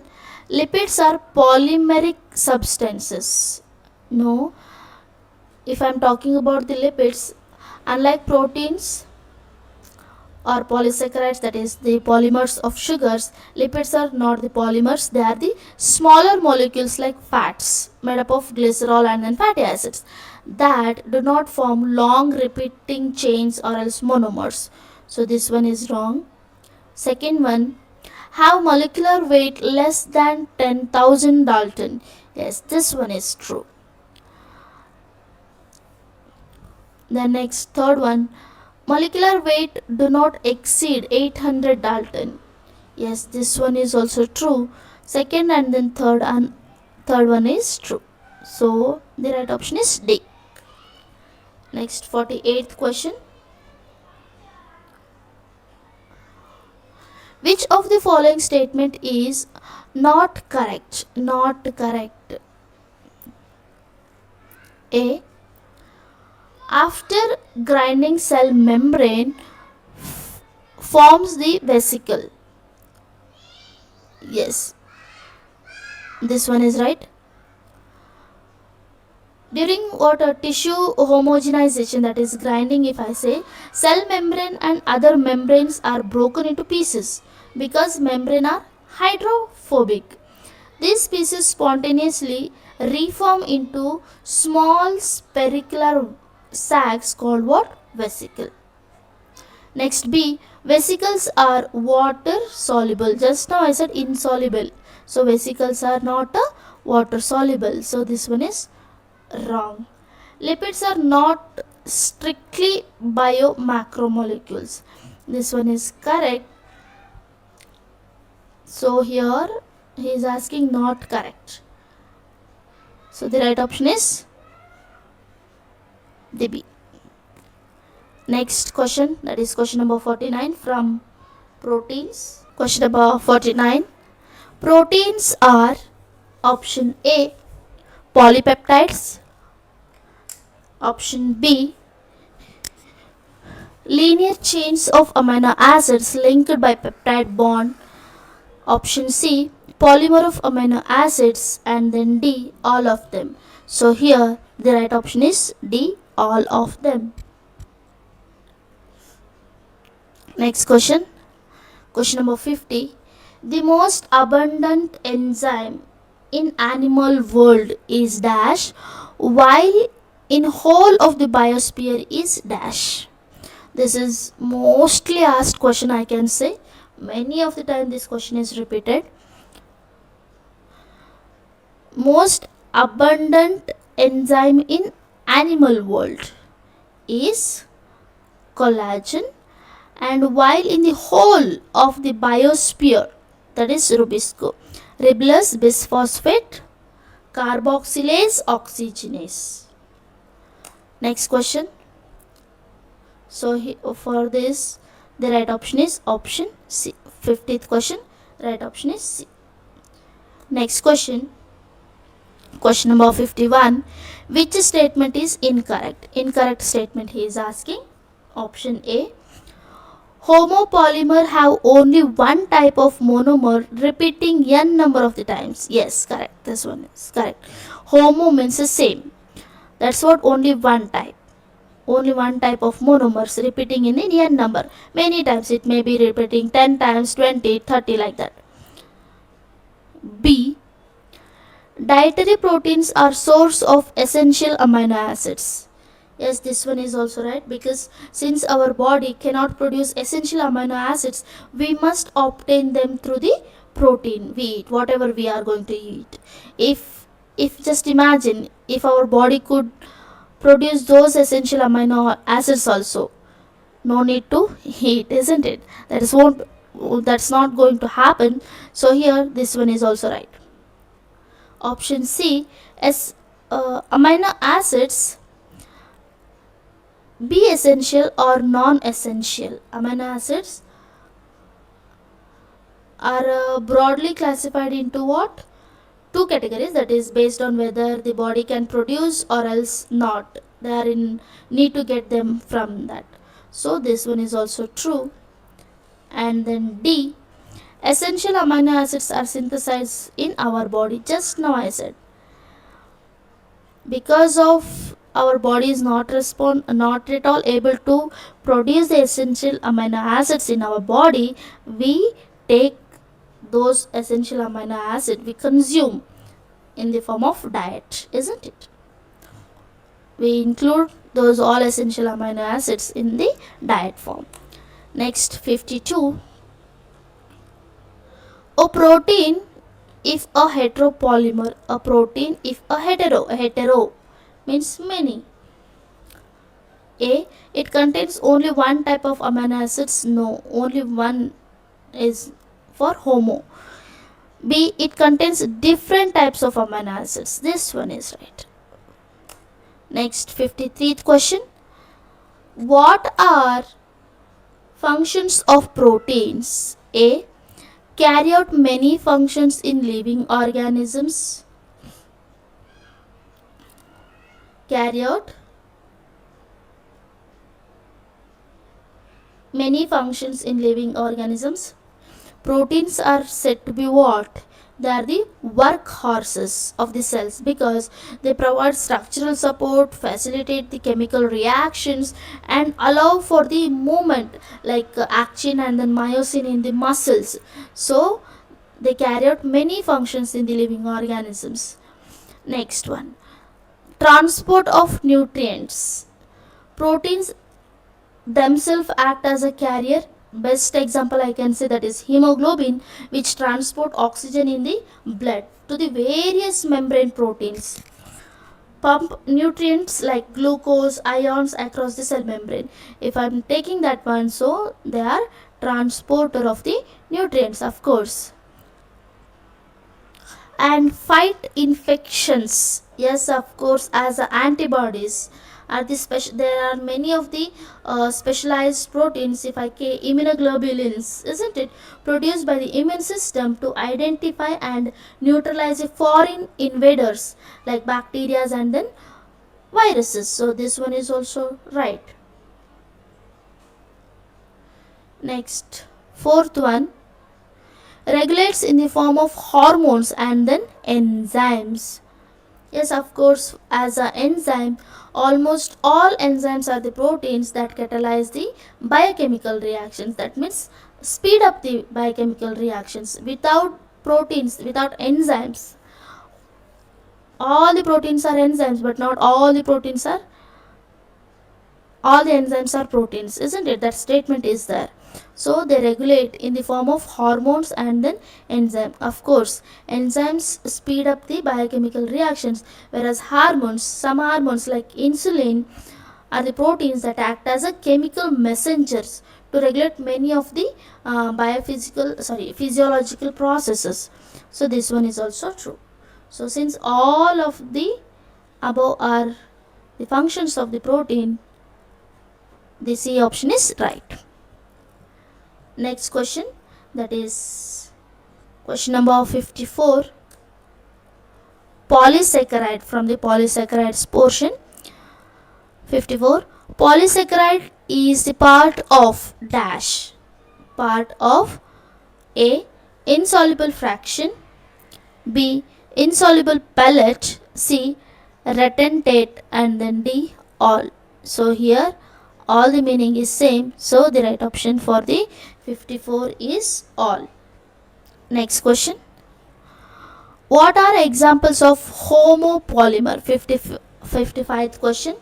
lipids are polymeric substances. No, if I am talking about the lipids, unlike proteins, or polysaccharides, that is the polymers of sugars. Lipids are not the polymers, they are the smaller molecules like fats made up of glycerol and then fatty acids that do not form long repeating chains or else monomers. So this one is wrong. Second one, have molecular weight less than 10,000 Dalton. Yes, this one is true. The next third one, molecular weight do not exceed 800 Dalton. Yes, this one is also true. Second and then third one is true. So the right option is D. Next 48th question. Which of the following statement is not correct? Not correct. A. After grinding, cell membrane forms the vesicle. Yes, this one is right. During what a tissue homogenization, that is grinding, if I say, cell membrane and other membranes are broken into pieces because membrane are hydrophobic. These pieces spontaneously reform into small spherical sacs called what? Vesicle. Next B, vesicles are water soluble. Just now I said insoluble. So vesicles are not a water soluble. So this one is wrong. Lipids are not strictly biomacromolecules. This one is correct. So here he is asking not correct. So the right option is the B. Next question, that is question number 49 from proteins. Question number 49. Proteins are option A, polypeptides, option B, linear chains of amino acids linked by peptide bond, option C, polymer of amino acids, and then D, all of them. So here the right option is D, all of them. Next question, question number 50. The most abundant enzyme in animal world is dash, while in whole of the biosphere is dash. This is mostly asked question, I can say. Many of the time this question is repeated. Most abundant enzyme in animal world is collagen, and while in the whole of the biosphere, that is ribosco, ribulose, bisphosphate, carboxylase, oxygenase. Next question. So for this the right option is option C. 50th question, right option is C. Next question, question number 51. Which statement is incorrect? Incorrect statement he is asking. Option A, homopolymer have only one type of monomer repeating n number of the times. Yes, correct. This one is correct. Homo means the same. That's what, only one type. Only one type of monomers repeating in the n number. Many times it may be repeating 10 times, 20, 30 like that. B, dietary proteins are source of essential amino acids. Yes, this one is also right, because since our body cannot produce essential amino acids, we must obtain them through the protein we eat, whatever we are going to eat. If just imagine, if our body could produce those essential amino acids also, no need to eat, isn't it? That's not going to happen. So here this one is also right. Option C, as amino acids be essential or non-essential. Amino acids are broadly classified into what? Two categories, that is based on whether the body can produce or else not. They are in need to get them from that. So this one is also true. And then D, essential amino acids are synthesized in our body. Just now I said, because of our body is not at all able to produce the essential amino acids in our body, we take those essential amino acids, we consume in the form of diet, isn't it? We include those all essential amino acids in the diet form. Next, 52. A protein if a heteropolymer, a protein if a hetero means many. A, it contains only one type of amino acids. No, only one is for homo. B, it contains different types of amino acids. This one is right. Next, 53th question. What are functions of proteins? A, carry out many functions in living organisms. Carry out many functions in living organisms. Proteins are said to be what? They are the workhorses of the cells because they provide structural support, facilitate the chemical reactions, and allow for the movement like actin and then myosin in the muscles. So they carry out many functions in the living organisms. Next one, transport of nutrients. Proteins themselves act as a carrier. Best example I can say that is hemoglobin, which transport oxygen in the blood to the various membrane proteins. Pump nutrients like glucose, ions across the cell membrane. If I'm taking that one, so they are transporter of the nutrients, of course. And fight infections, yes, of course, as antibodies are the special. There are many of the specialized proteins, if I say immunoglobulins, isn't it, produced by the immune system to identify and neutralize the foreign invaders like bacteria and then viruses. So this one is also right. Next, fourth one, regulates in the form of hormones and then enzymes. Yes, of course, as an enzyme, almost all enzymes are the proteins that catalyze the biochemical reactions. That means speed up the biochemical reactions. Without proteins, without enzymes, all the proteins are enzymes, but not all the proteins are, all the enzymes are proteins, isn't it? That statement is there. So they regulate in the form of hormones and then enzyme. Of course, enzymes speed up the biochemical reactions, whereas hormones, some hormones like insulin, are the proteins that act as a chemical messengers to regulate many of the physiological processes. So this one is also true. So since all of the above are the functions of the protein, the C option is right. Next question, that is question number 54. Polysaccharide, from the polysaccharides portion. 54. Polysaccharide is the part of dash. Part of A, insoluble fraction, B, insoluble pellet, C, retentate, and then D, all. So here all the meaning is same, so the right option for the 54 is all. Next question, what are examples of homopolymer? 55th question,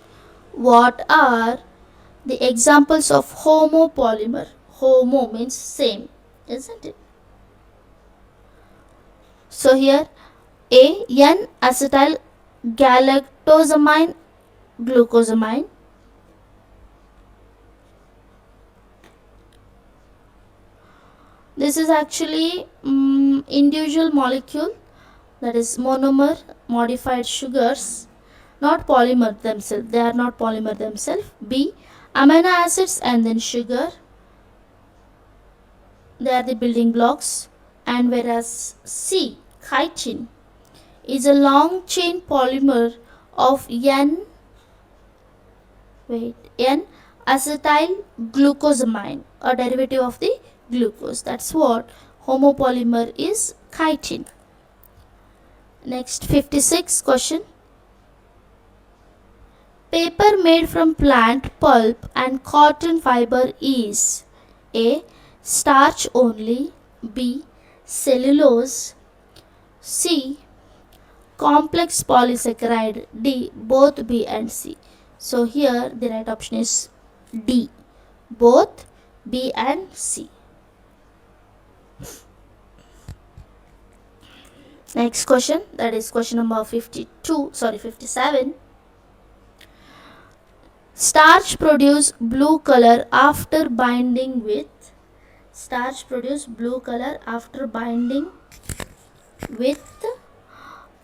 what are the examples of homopolymer? Homo means same, isn't it? So here A, N-acetyl galactosamine glucosamine, this is actually individual molecule, that is monomer modified sugars, not polymer themselves, they are not polymer themselves. B, amino acids and then sugar, they are the building blocks. And whereas C, chitin, is a long chain polymer of N-acetyl glucosamine, a derivative of the glucose. That's what homopolymer is, chitin. Next, 56 question. Paper made from plant pulp and cotton fiber is A. Starch only, B. Cellulose, C. Complex polysaccharide, D. Both B and C. So here the right option is D. Both B and C. Next question, that is question number 57. Starch produce blue color after binding with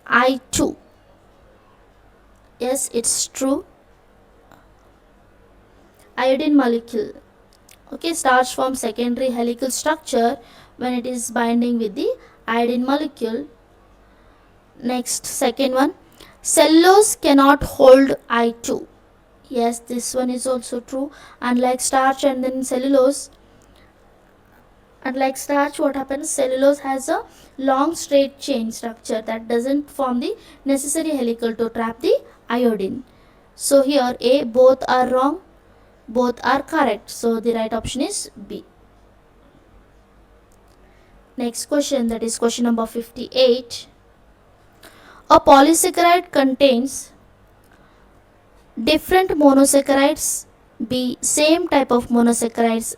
I2. Yes, it's true. Iodine molecule. Okay, starch forms secondary helical structure when it is binding with the iodine molecule. Next, second one. Cellulose cannot hold I2. Yes, this one is also true. Unlike starch and then cellulose, what happens? Cellulose has a long straight chain structure that doesn't form the necessary helical to trap the iodine. So here A, both are wrong, both are correct. So the right option is B. Next question, that is question number 58. A polysaccharide contains different monosaccharides, B. Same type of monosaccharides,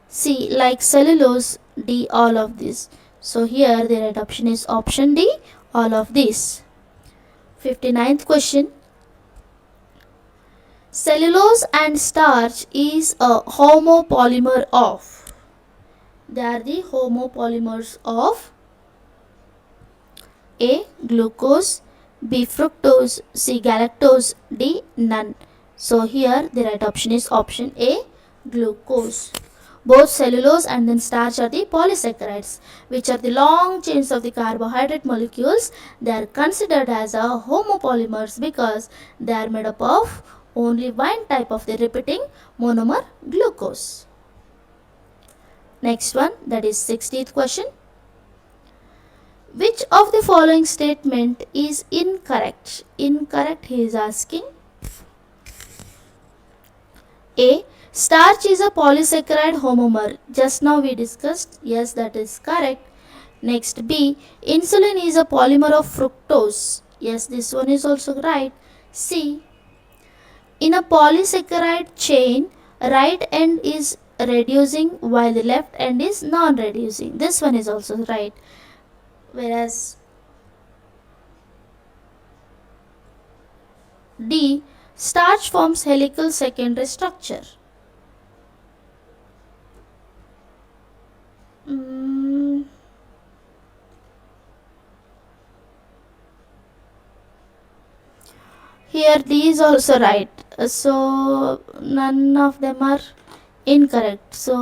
C. Like cellulose, D. All of these. So here the right option is option D. All of these. 59th question. Cellulose and starch is a homopolymer of. They are the homopolymers of A. Glucose, B. Fructose, C. Galactose, D. None. So here the right option is option A. Glucose. Both cellulose and then starch are the polysaccharides, which are the long chains of the carbohydrate molecules. They are considered as a homopolymers because they are made up of only one type of the repeating monomer, glucose. Next one, that is 60th question. Which of the following statement is incorrect? Incorrect, he is asking. A. Starch is a polysaccharide homomer. Just now we discussed. Yes, that is correct. Next, B. Insulin is a polymer of fructose. Yes, this one is also right. C. In a polysaccharide chain, right end is reducing while the left end is non-reducing. This one is also right. Whereas D. Starch forms helical secondary structure. Here D is also right. So none of them are incorrect. So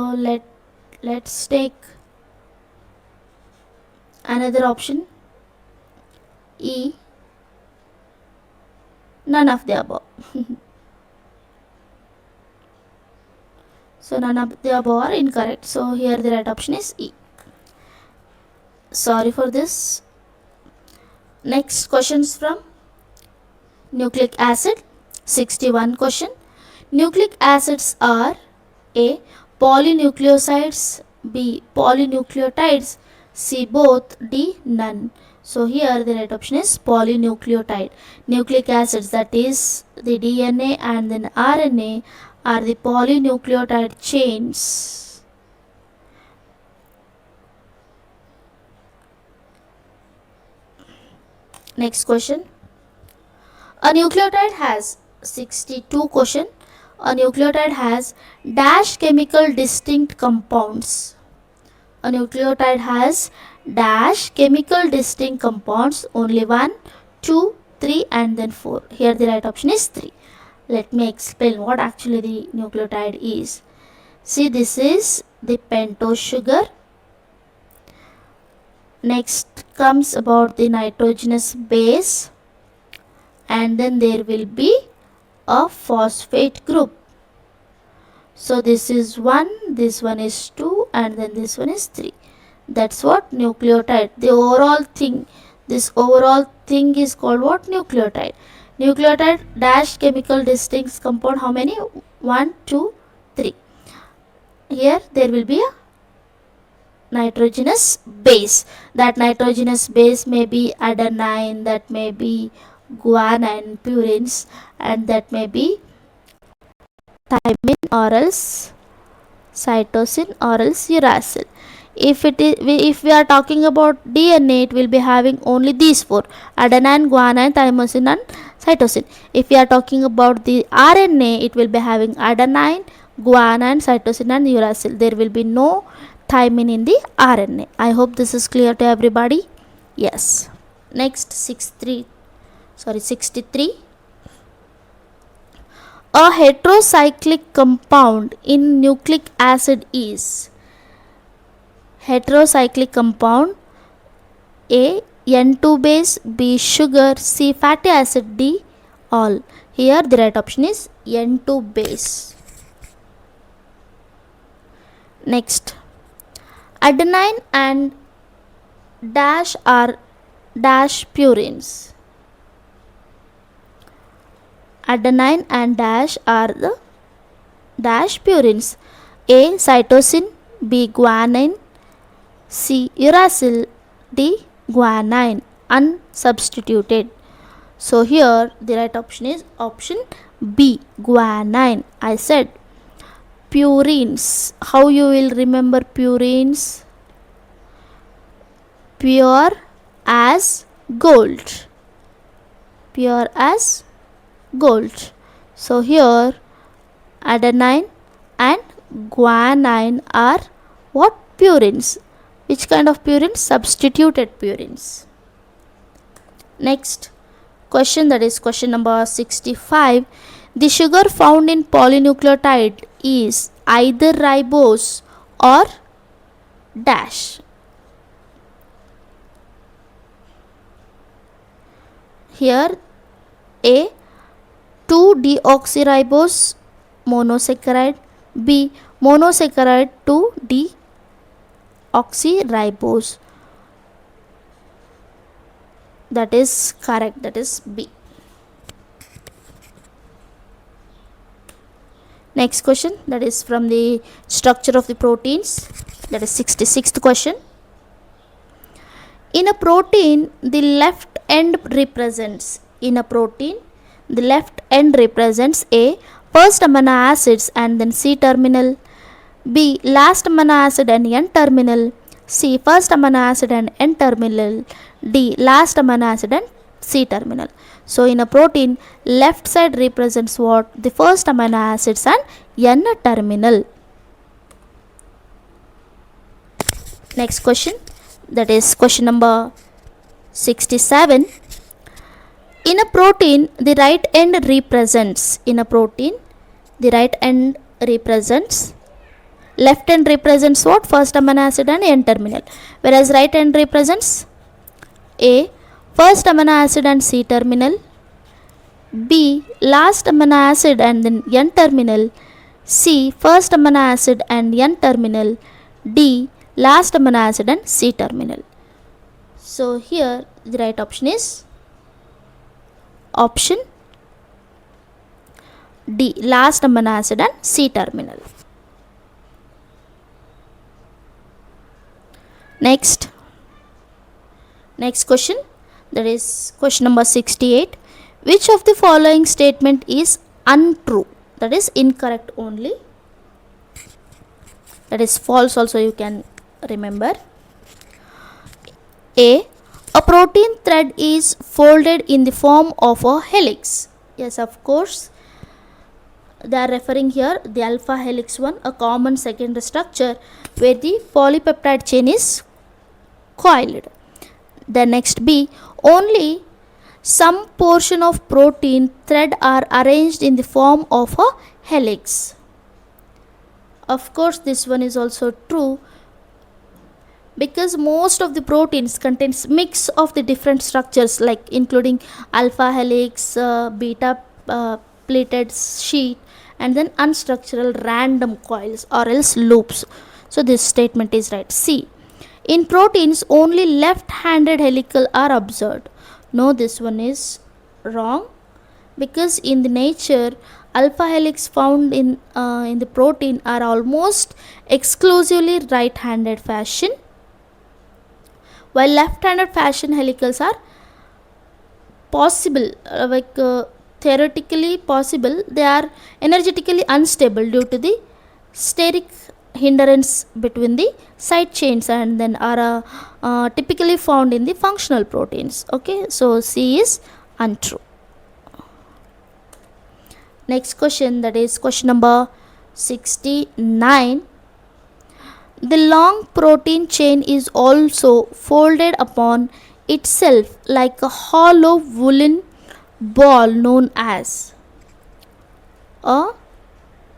let's take another option. E. None of the above. So none of the above are incorrect. So here the right option is E. Sorry for this. Next questions from nucleic acid. 61 question. Nucleic acids are A. Polynucleosides, B. Polynucleotides, C. Both, D. None. So here the right option is polynucleotide. Nucleic acids, that is the DNA and then RNA, are the polynucleotide chains. Next question. A nucleotide has 62 question. A nucleotide has dash chemical distinct compounds. A nucleotide has dash chemical distinct compounds, only 1, 2, 3 and then 4. Here the right option is 3. Let me explain what actually the nucleotide is. See, this is the pentose sugar. Next comes about the nitrogenous base, and then there will be a phosphate group. So this is 1, this one is 2 and then this one is 3. That's what nucleotide. The overall thing, this overall thing is called what? Nucleotide. nucleotide dash chemical distinct compound. How many? 1, 2, 3. Here there will be a nitrogenous base. That nitrogenous base may be adenine, that may be guanine, purines, and that may be thymine or else cytosine or else uracil. If we are talking about DNA, it will be having only these four: adenine, guanine, thymosin, and cytosine. If we are talking about the RNA, it will be having adenine, guanine, cytosine, and uracil. There will be no thymine in the RNA. I hope this is clear to everybody. Yes. Next, 63. A heterocyclic compound in nucleic acid is heterocyclic compound: A. N2 base, B. sugar, C. fatty acid, D. all. Here the right option is N2 base. Next, adenine and dash are dash purines. Adenine and dash are the dash purines: A. cytosine, B. guanine, C. uracil, D. guanine, unsubstituted. So here the right option is option B, guanine. I said purines. How you will remember purines? Pure as gold. Pure as gold. So here adenine and guanine are what? Purines. Which kind of purines? Substituted purines. Next question, that is question number 65. The sugar found in polynucleotide is either ribose or dash. Here A. 2-deoxyribose monosaccharide, B. monosaccharide 2-deoxyribose. That is correct, that is B. Next question, that is from the structure of the proteins, that is 66th question. In a protein, the left end represents A. first amino acids and then C terminal, B. last amino acid and N terminal, C. first amino acid and N terminal, D. last amino acid and C terminal. So in a protein, left side represents what? The first amino acids and N terminal. Next question, that is question number 67. In a protein, the right end represents left end represents what? First amino acid and N terminal, whereas right end represents A. first amino acid and C terminal, B. last amino acid and then N terminal, C. first amino acid and N terminal, D. last amino acid and C terminal. So here the right option is option D, last amino acid and C terminal. Next question, that is question number 68. Which of the following statement is untrue? That is incorrect only. That is false also, you can remember. A. A protein thread is folded in the form of a helix. Yes, of course. They are referring here the alpha helix one, a common secondary structure where the polypeptide chain is coiled. The next B. Only some portion of protein thread are arranged in the form of a helix. Of course, this one is also true, because most of the proteins contains mix of the different structures, like including alpha helix, beta pleated sheet, and then unstructural random coils or else loops. So this statement is right. C. In proteins, only left-handed helical are observed. No, this one is wrong. because in the nature alpha helix found in the protein are almost exclusively right-handed fashion, while left-handed fashion helicals are possible, theoretically possible. They are energetically unstable due to the steric hindrance between the side chains, and then are typically found in the functional proteins. Okay, so C is untrue. Next question, that is question number 69. The long protein chain is also folded upon itself like a hollow woolen ball known as a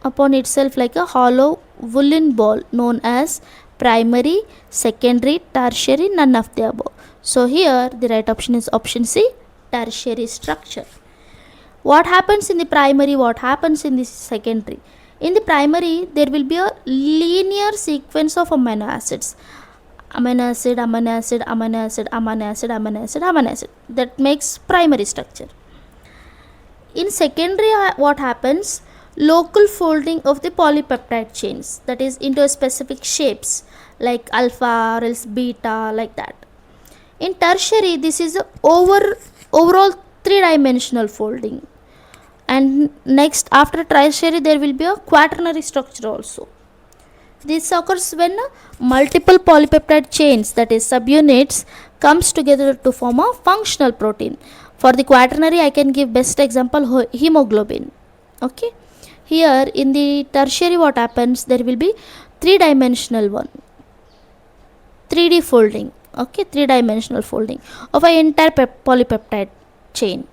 upon itself like a hollow woolen ball known as primary, secondary, tertiary, none of the above. So here the right option is option C, tertiary structure. What happens in the primary, what happens in the secondary? In the primary there will be a linear sequence of amino acids, amino acid, amino acid, amino acid, amino acid, amino acid, amino acid, that makes primary structure. In secondary what happens? Local folding of the polypeptide chains, that is into specific shapes like alpha or else beta, like that. In tertiary this is a overall three-dimensional folding, and next after tertiary there will be a quaternary structure also. This occurs when multiple polypeptide chains, that is subunits, comes together to form a functional protein. For the quaternary I can give best example hemoglobin. Okay, here in the tertiary what happens? There will be three-dimensional one, 3D folding. Okay, three-dimensional folding of an entire polypeptide chain.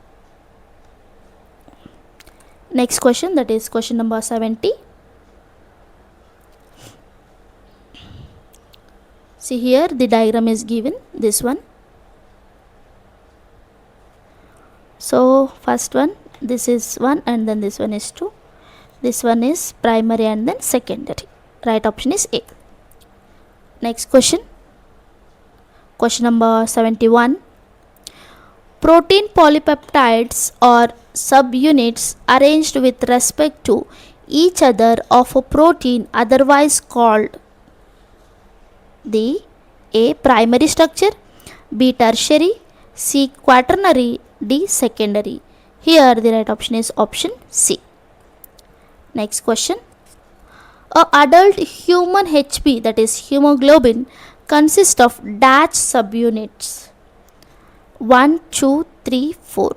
Next question, that is question number 70. See here the diagram is given, this one. So first one, this is 1 and then this one is 2. This one is primary and then secondary. Right option is A. Next question. Question number 71. Protein polypeptides or subunits arranged with respect to each other of a protein otherwise called the A, primary structure, B, tertiary, C, quaternary, D, secondary. Here the right option is option C. Next question. A adult human HB, that is hemoglobin, consists of dash subunits 1, 2, 3, 4.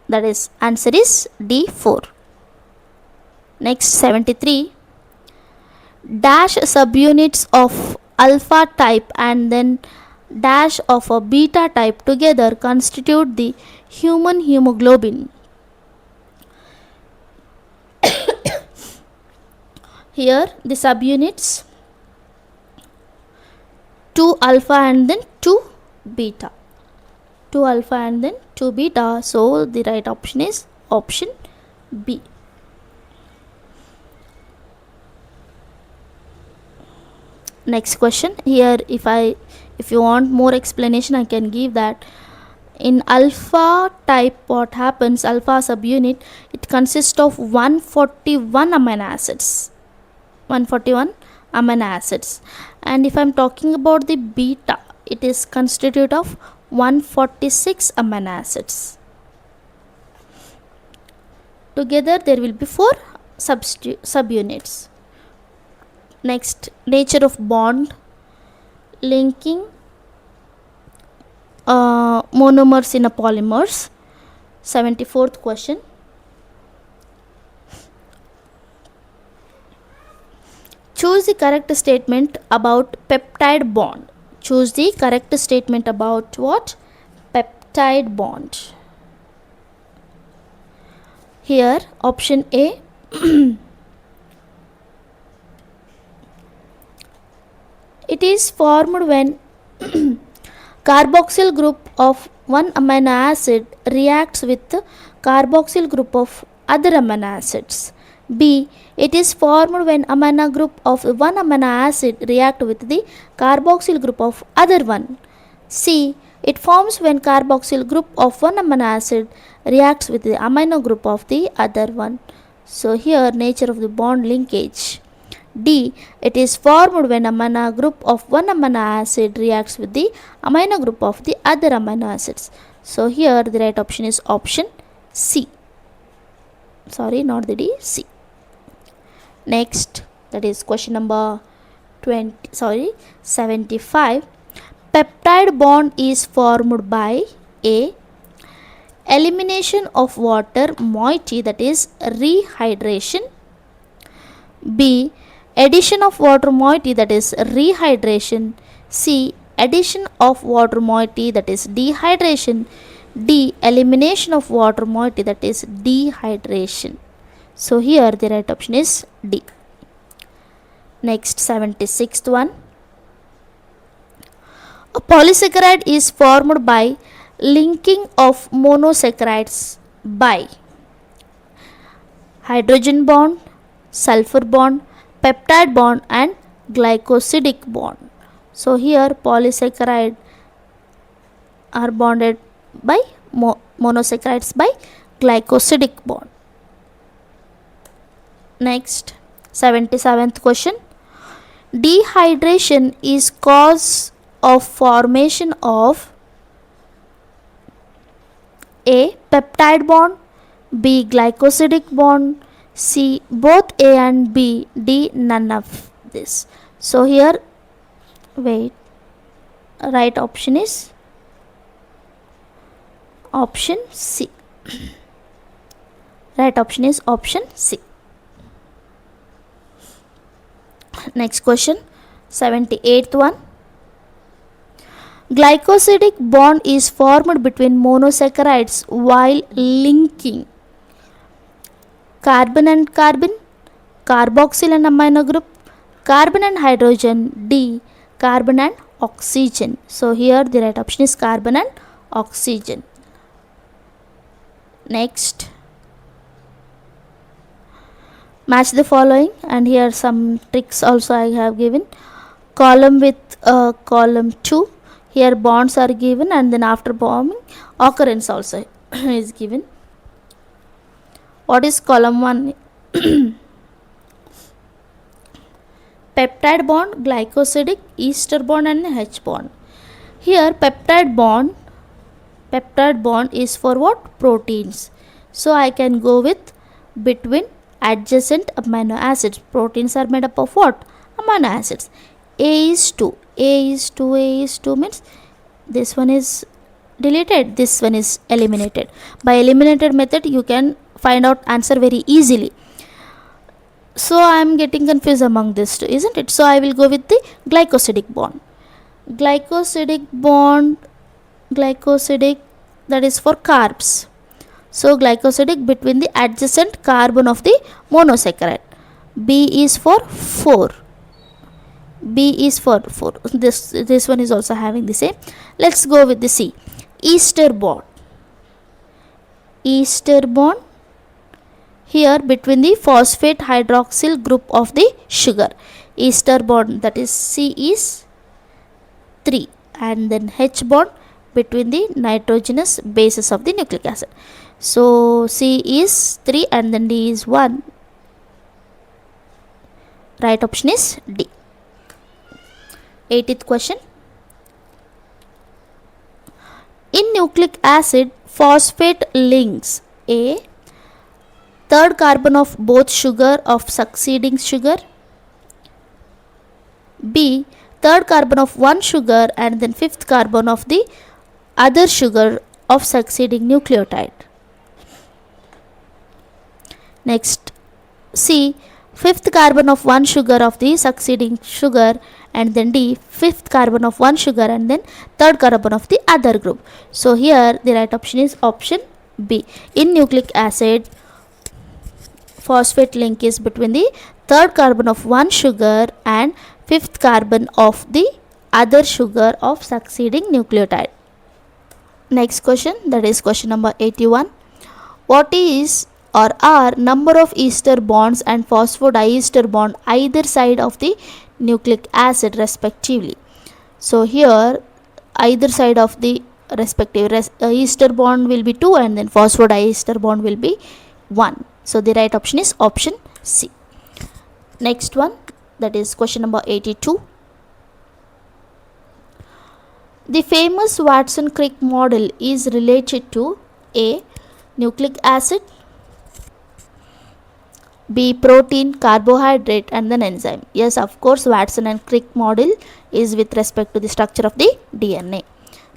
That is answer is D, 4. Next 73. Dash subunits of alpha type and then dash of a beta type together constitute the human hemoglobin. Here the subunits 2 alpha and then 2 beta. 2 alpha and then 2 beta. So the right option is option B. Next question. Here if you want more explanation I can give that. In alpha type what happens? Alpha subunit, it consists of 141 amino acids. 141 amino acids. And if I am talking about the beta, it is constituted of 146 amino acids. Together there will be 4 subunits. Next, nature of bond, linking monomers in a polymers. 74th question. Choose the correct statement about peptide bond. Choose the correct statement about what? Peptide bond. Here option A. It is formed when carboxyl group of one amino acid reacts with the carboxyl group of other amino acids. B. It is formed when amino group of one amino acid react with the carboxyl group of other one. C. It forms when carboxyl group of one amino acid reacts with the amino group of the other one. So here nature of the bond linkage. D. It is formed when amino group of one amino acid reacts with the amino group of the other amino acids. So here the right option is option C. Sorry, not the D, C. Next, that is question number 75. Peptide bond is formed by A. Elimination of water moiety, that is rehydration. B. Addition of water moiety, that is rehydration. C. Addition of water moiety, that is dehydration. D. Elimination of water moiety, that is dehydration. So here the right option is D. Next, 76th one. A polysaccharide is formed by linking of monosaccharides by hydrogen bond, sulfur bond, peptide bond and glycosidic bond. So here polysaccharide are bonded by monosaccharides by glycosidic bond. Next, 77th question. Dehydration is cause of formation of A. Peptide bond, B. Glycosidic bond, C. Both A and B, D. None of this. So here, wait, right option is option C. Right option is option C. Next question, 78th one. Glycosidic bond is formed between monosaccharides while linking carbon and carbon, carboxyl and amino group, carbon and hydrogen, D. Carbon and oxygen. So here the right option is carbon and oxygen. Next, match the following, and here some tricks also I have given. Column with column 2, here bonds are given, and then after forming occurrence also is given. What is column 1? Peptide bond, glycosidic, ester bond and H bond. Here peptide bond is for what? Proteins. So I can go with between adjacent amino acids. Proteins are made up of what? Amino acids. A is 2 means this one is deleted, this one is eliminated. By eliminated method you can find out answer very easily. So I am getting confused among these two, isn't it? So I will go with the glycosidic bond. Glycosidic, that is for carbs. So glycosidic between the adjacent carbon of the monosaccharide. B is for 4. This one is also having the same. Let's go with the C. Ester bond. Here between the phosphate hydroxyl group of the sugar. Ester bond, that is C, is 3, and then H bond between the nitrogenous bases of the nucleic acid. So C is 3 and then D is 1. Right option is D. 80th question. In nucleic acid, phosphate links A. Third carbon of both sugar of succeeding sugar. B. Third carbon of one sugar and then fifth carbon of the other sugar of succeeding nucleotide. Next, C. Fifth carbon of one sugar of the succeeding sugar, and then D. Fifth carbon of one sugar and then third carbon of the other group. So here the right option is option B. In nucleic acid, phosphate link is between the third carbon of one sugar and fifth carbon of the other sugar of succeeding nucleotide. Next question, that is question number 81. What is or are number of ester bonds and phosphodiester bond either side of the nucleic acid respectively? So here either side of the respective ester bond will be 2 and then phosphodiester bond will be 1. So the right option is option C. Next one, that is question number 82. The famous Watson-Crick model is related to A. nucleic acid, B. protein, carbohydrate and then enzyme. Yes, of course, Watson and Crick model is with respect to the structure of the DNA.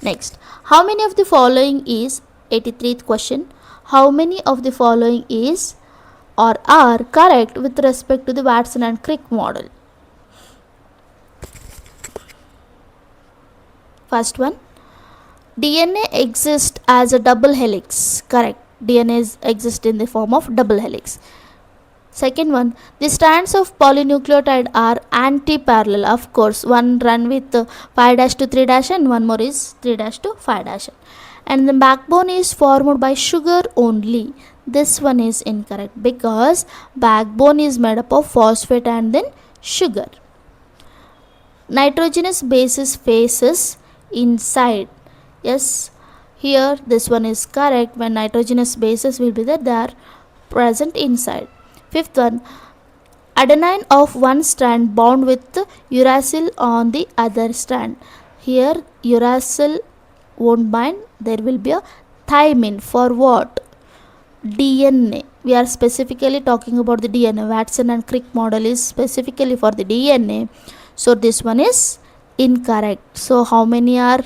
Next, how many of the following is 83th question. How many of the following is or are correct with respect to the Watson and Crick model? First one, DNA exists as a double helix. Correct. DNA exists in the form of double helix. Second one, the strands of polynucleotide are anti-parallel. Of course, one run with 5' to 3' and one more is 3' to 5'. And the backbone is formed by sugar only. This one is incorrect because backbone is made up of phosphate and then sugar. Nitrogenous bases faces inside. Yes, here this one is correct. When nitrogenous bases will be there, they are present inside. Fifth one, adenine of one strand bound with uracil on the other strand. Here uracil won't bind, there will be a thymine for what? DNA. We are specifically talking about the DNA. Watson and Crick model is specifically for the DNA. So this one is incorrect. So how many are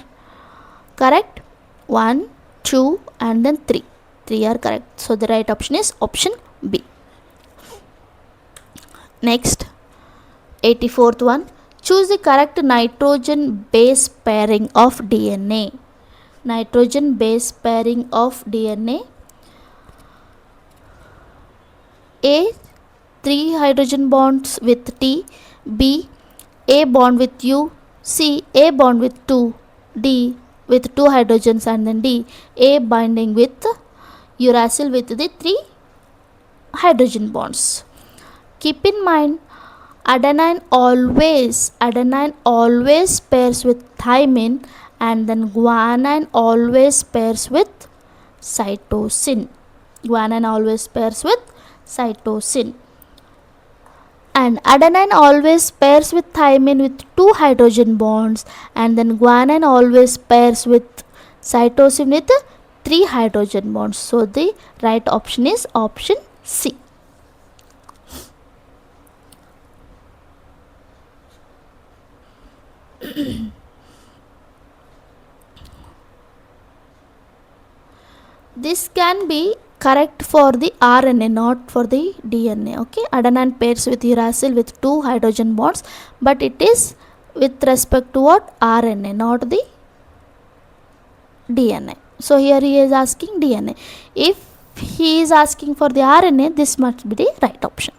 correct? 1, 2 and then 3. 3 are correct. So the right option is option B. Next, 84th one. Choose the correct nitrogen base pairing of DNA. Nitrogen base pairing of DNA. A, 3 hydrogen bonds with T. B, A bond with U. C, A bond with 2. D, with 2 hydrogens and then D, A binding with uracil with the 3 hydrogen bonds. Keep in mind, adenine always pairs with thymine and then guanine always pairs with cytosine. Guanine always pairs with cytosine. And adenine always pairs with thymine with 2 hydrogen bonds and then guanine always pairs with cytosine with 3 hydrogen bonds. So the right option is option C. This can be correct for the RNA, not for the DNA. Okay, adenine pairs with uracil with 2 hydrogen bonds, but it is with respect to what? RNA, not the DNA. So here he is asking DNA. If he is asking for the RNA, this must be the right option.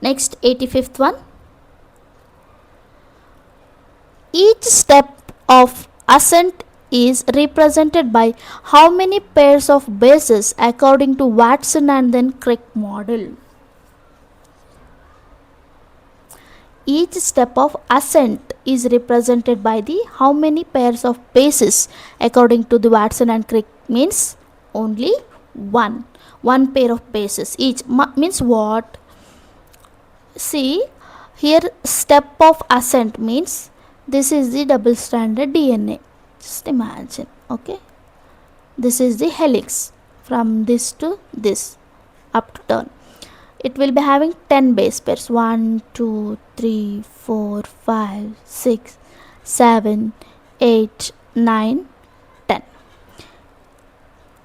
Next, 85th one. Each step of ascent is represented by how many pairs of bases according to Watson and then Crick model? Each step of ascent is represented by the how many pairs of bases according to the Watson and Crick means only one pair of bases each. Means what? See here, step of ascent means this is the double stranded DNA. Just imagine. Okay, this is the helix from this to this up to turn. It will be having 10 base pairs. 1, 2, 3, 4, 5, 6, 7, 8, 9, 10.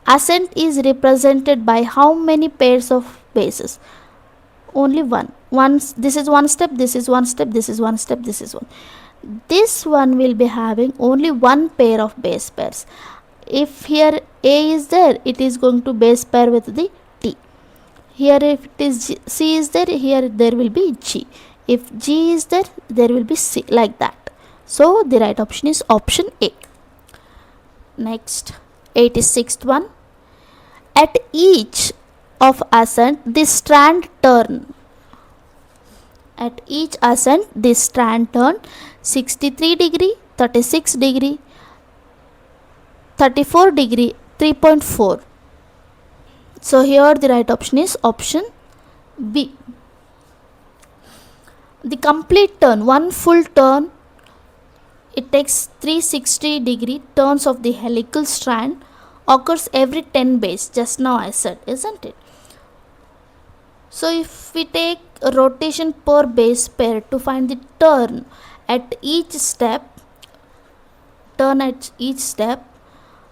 Ascent is represented by how many pairs of bases? Only one. Once this is one step, this is one step, this is one step, this is one. This one will be having only one pair of base pairs. If here A is there, it is going to base pair with the T. Here if it is C is there, here there will be G. If G is there, there will be C, like that. So the right option is option A. Next, 86th one. At each of ascent, this strand turn. At each ascent, this strand turn 63 degree, 36 degree, 34 degree 3.4. So here the right option is option B. The complete turn, one full turn, it takes 360 degree turns of the helical strand, occurs every 10 base. Just now I said, isn't it? So if we take a rotation per base pair to find the turn at each step,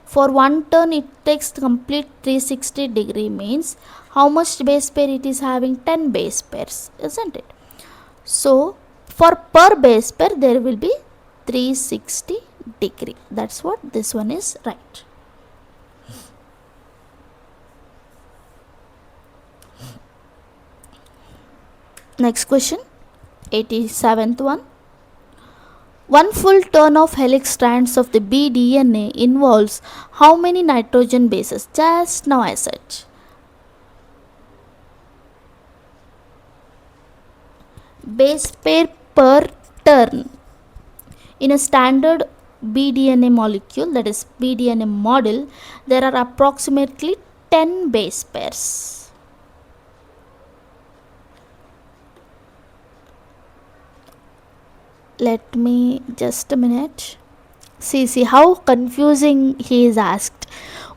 for one turn it takes complete 360 degree, means how much base pair it is having? 10 base pairs, isn't it? So for per base pair there will be 360 degree. That's what this one is right. Next question, 87th one. One full turn of helix strands of the bDNA involves how many nitrogen bases? Just now I said. Base pair per turn. In a standard bDNA molecule, that is bDNA model, there are approximately 10 base pairs. Let me just a minute. See how confusing he is asked.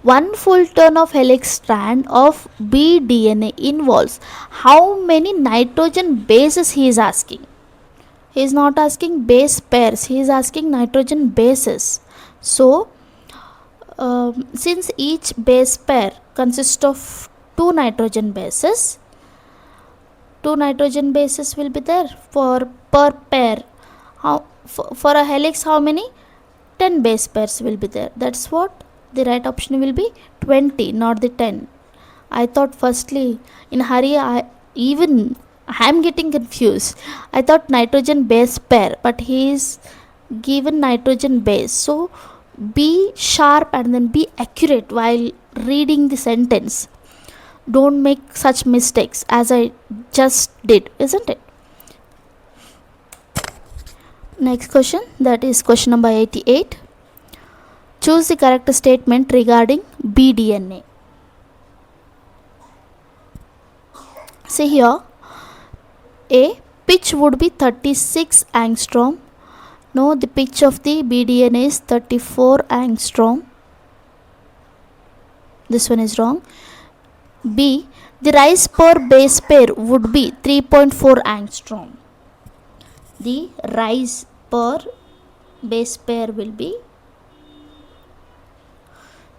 One full turn of helix strand of bDNA involves how many nitrogen bases he is asking. He is not asking base pairs, he is asking nitrogen bases. So since each base pair consists of two nitrogen bases will be there for per pair. For a helix, how many? 10 base pairs will be there. That's what the right option will be, 20, not the 10. I thought firstly in hurry I am getting confused. I thought nitrogen base pair, but he is given nitrogen base. So be sharp and then be accurate while reading the sentence. Don't make such mistakes as I just did, isn't it? Next question, that is question number 88. Choose the correct statement regarding bDNA. See here, A, pitch would be 36 angstrom. No, the pitch of the bDNA is 34 angstrom. This one is wrong. B, the rise per base pair would be 3.4 angstrom. The rise per base pair will be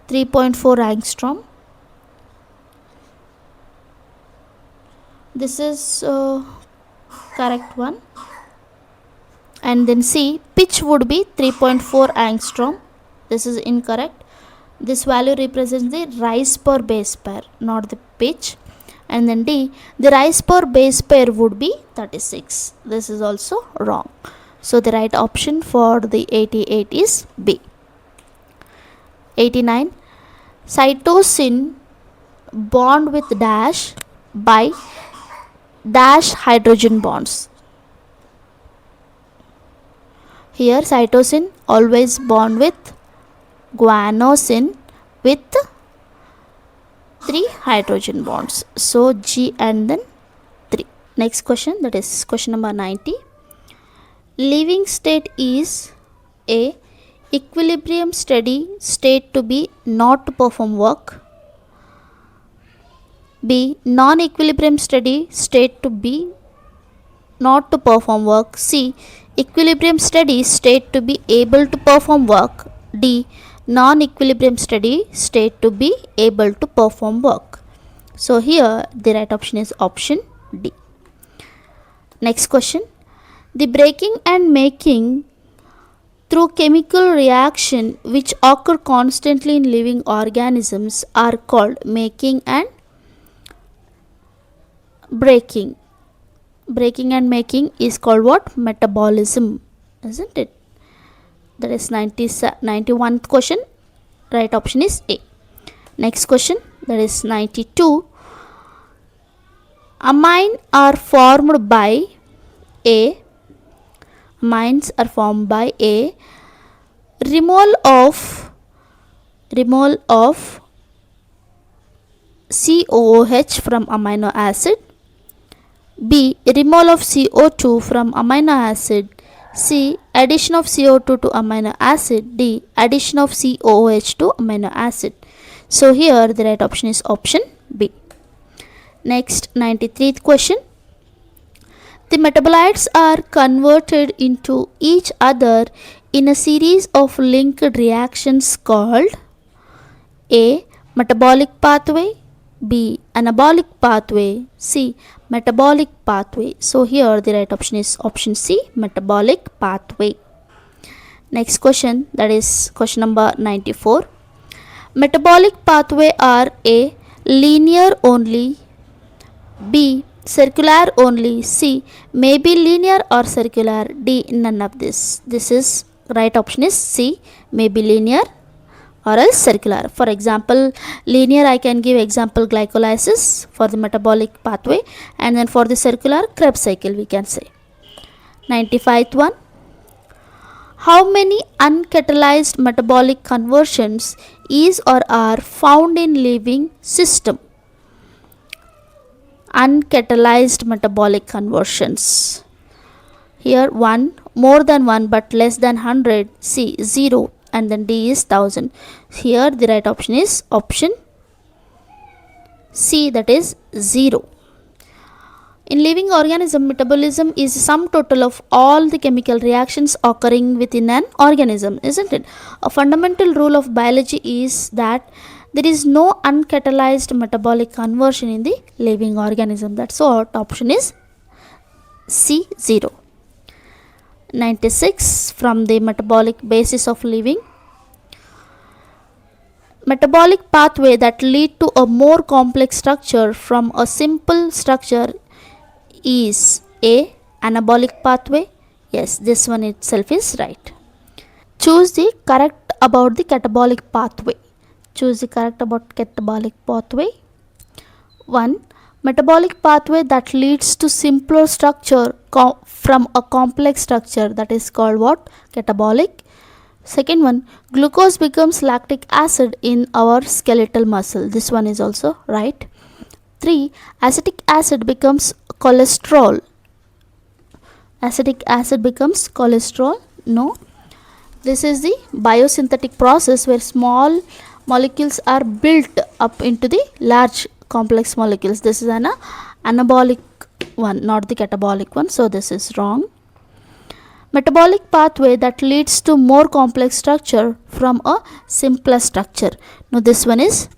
3.4 angstrom. This is correct one. And then C, pitch would be 3.4 angstrom. This is incorrect. This value represents the rise per base pair, not the pitch. And then D, the rise per base pair would be 36. This is also wrong. So the right option for the 88 is B. 89. Cytosine bond with dash by dash hydrogen bonds. Here cytosine always bond with guanosine with 3 hydrogen bonds. So G and then 3. Next question, that is question number 90. Living state is A, equilibrium steady state to be not to perform work. B, non-equilibrium steady state to be not to perform work. C, equilibrium steady state to be able to perform work. D, non-equilibrium steady state to be able to perform work. So here the right option is option D. Next question. The breaking and making through chemical reaction which occur constantly in living organisms are called making and breaking. Breaking and making is called what? Metabolism, isn't it? That is 91st question. Right option is A. Next question, that is 92. Amines are formed by A. Amines are formed by A. Removal of remole of COOH from amino acid. B. Remole of CO2 from amino acid. C. Addition of CO2 to amino acid. D. Addition of COOH to amino acid. So here the right option is option B. Next, 93th question. The metabolites are converted into each other in a series of linked reactions called A. Metabolic pathway. B. Anabolic pathway. C. Metabolic pathway. So here the right option is option C, metabolic pathway. Next question, that is question number 94. Metabolic pathway are A. Linear only. B. Circular only. C. Maybe linear or circular. D. None of this. This is right option is C, maybe linear or else circular. For example, linear I can give example glycolysis for the metabolic pathway, and then for the circular, Krebs cycle we can say. 95th one. How many uncatalyzed metabolic conversions is or are found in living system? Uncatalyzed metabolic conversions. Here 1, more than 1 but less than 100. C 0, and then D is 1000. Here the right option is option C, that is 0. In living organism, metabolism is sum total of all the chemical reactions occurring within an organism, isn't it? A fundamental rule of biology is that there is no uncatalyzed metabolic conversion in the living organism. That's what option is C 0. 96 from the metabolic basis of living. Metabolic pathway that lead to a more complex structure from a simple structure is A. Anabolic pathway. Yes, this one itself is right. Choose the correct about the catabolic pathway. Choose the correct about catabolic pathway. 1. Metabolic pathway that leads to simpler structure from a complex structure, that is called what? Catabolic. Second one, glucose becomes lactic acid in our skeletal muscle. This one is also right. 3. Acetic acid becomes cholesterol. Acetic acid becomes cholesterol. No. This is the biosynthetic process where small molecules are built up into the large complex molecules. This is an anabolic one, not the catabolic one. So this is wrong. Metabolic pathway that leads to more complex structure from a simpler structure. Now this one is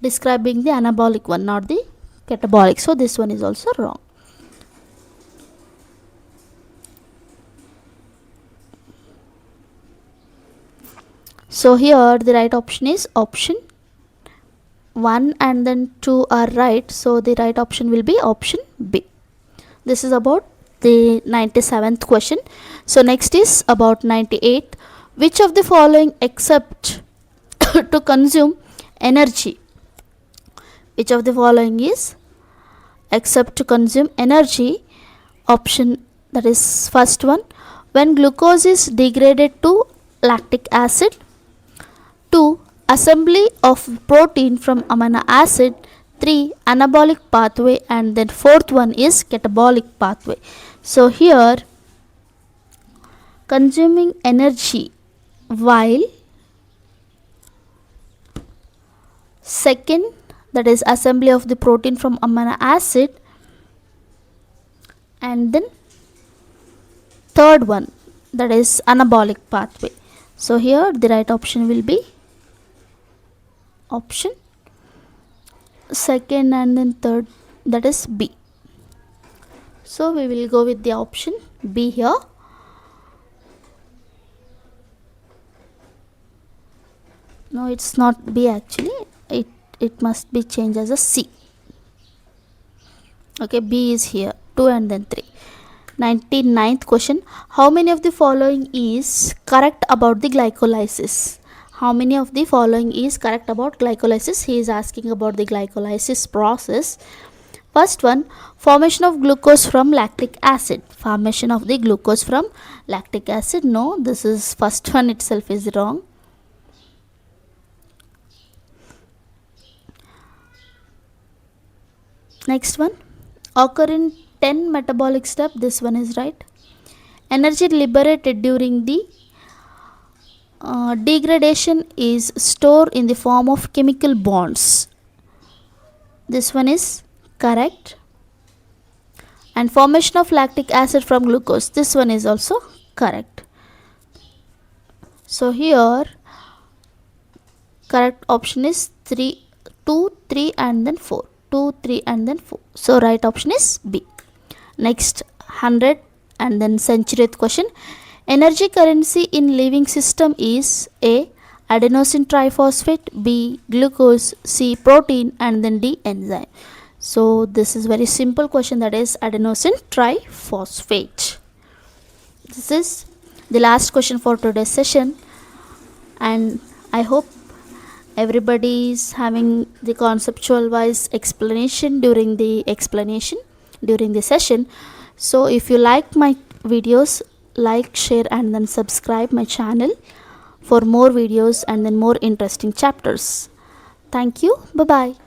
describing the anabolic one, not the catabolic. So this one is also wrong. So here the right option is option 1 and then 2 are right. So the right option will be option B. This is about the 97th question. So next is about 98. Which of the following except to consume energy? Which of the following is except to consume energy? Option, that is first one, when glucose is degraded to lactic acid. 2. Assembly of protein from amino acid. 3. Anabolic pathway, and then fourth one is catabolic pathway. So here consuming energy while second, that is assembly of the protein from amino acid, and then third one, that is anabolic pathway. So here the right option will be option second and then third, that is B. So we will go with the option B here. No, it's not B actually. It must be changed as a C. Okay, B is here, 2 and then 3. 99th question. How many of the following is correct about the glycolysis? How many of the following is correct about glycolysis? He is asking about the glycolysis process. First one, formation of glucose from lactic acid. Formation of the glucose from lactic acid. No, this is first one itself is wrong. Next one, occur in 10 metabolic step. This one is right. Energy liberated during the degradation is stored in the form of chemical bonds. This one is correct. And formation of lactic acid from glucose. This one is also correct. So here correct option is 3, 2, 3 and then 4. 2, 3 and then 4. So right option is B. Next 100 and then centuryth question. Energy currency in living system is A. adenosine triphosphate, B. glucose, C. protein and then D. enzyme. So this is very simple question, that is adenosine triphosphate. This is the last question for today's session, and I hope everybody is having the conceptual wise explanation during the session. So if you like my videos, like, share and then subscribe my channel for more videos and then more interesting chapters. Thank you. Bye bye.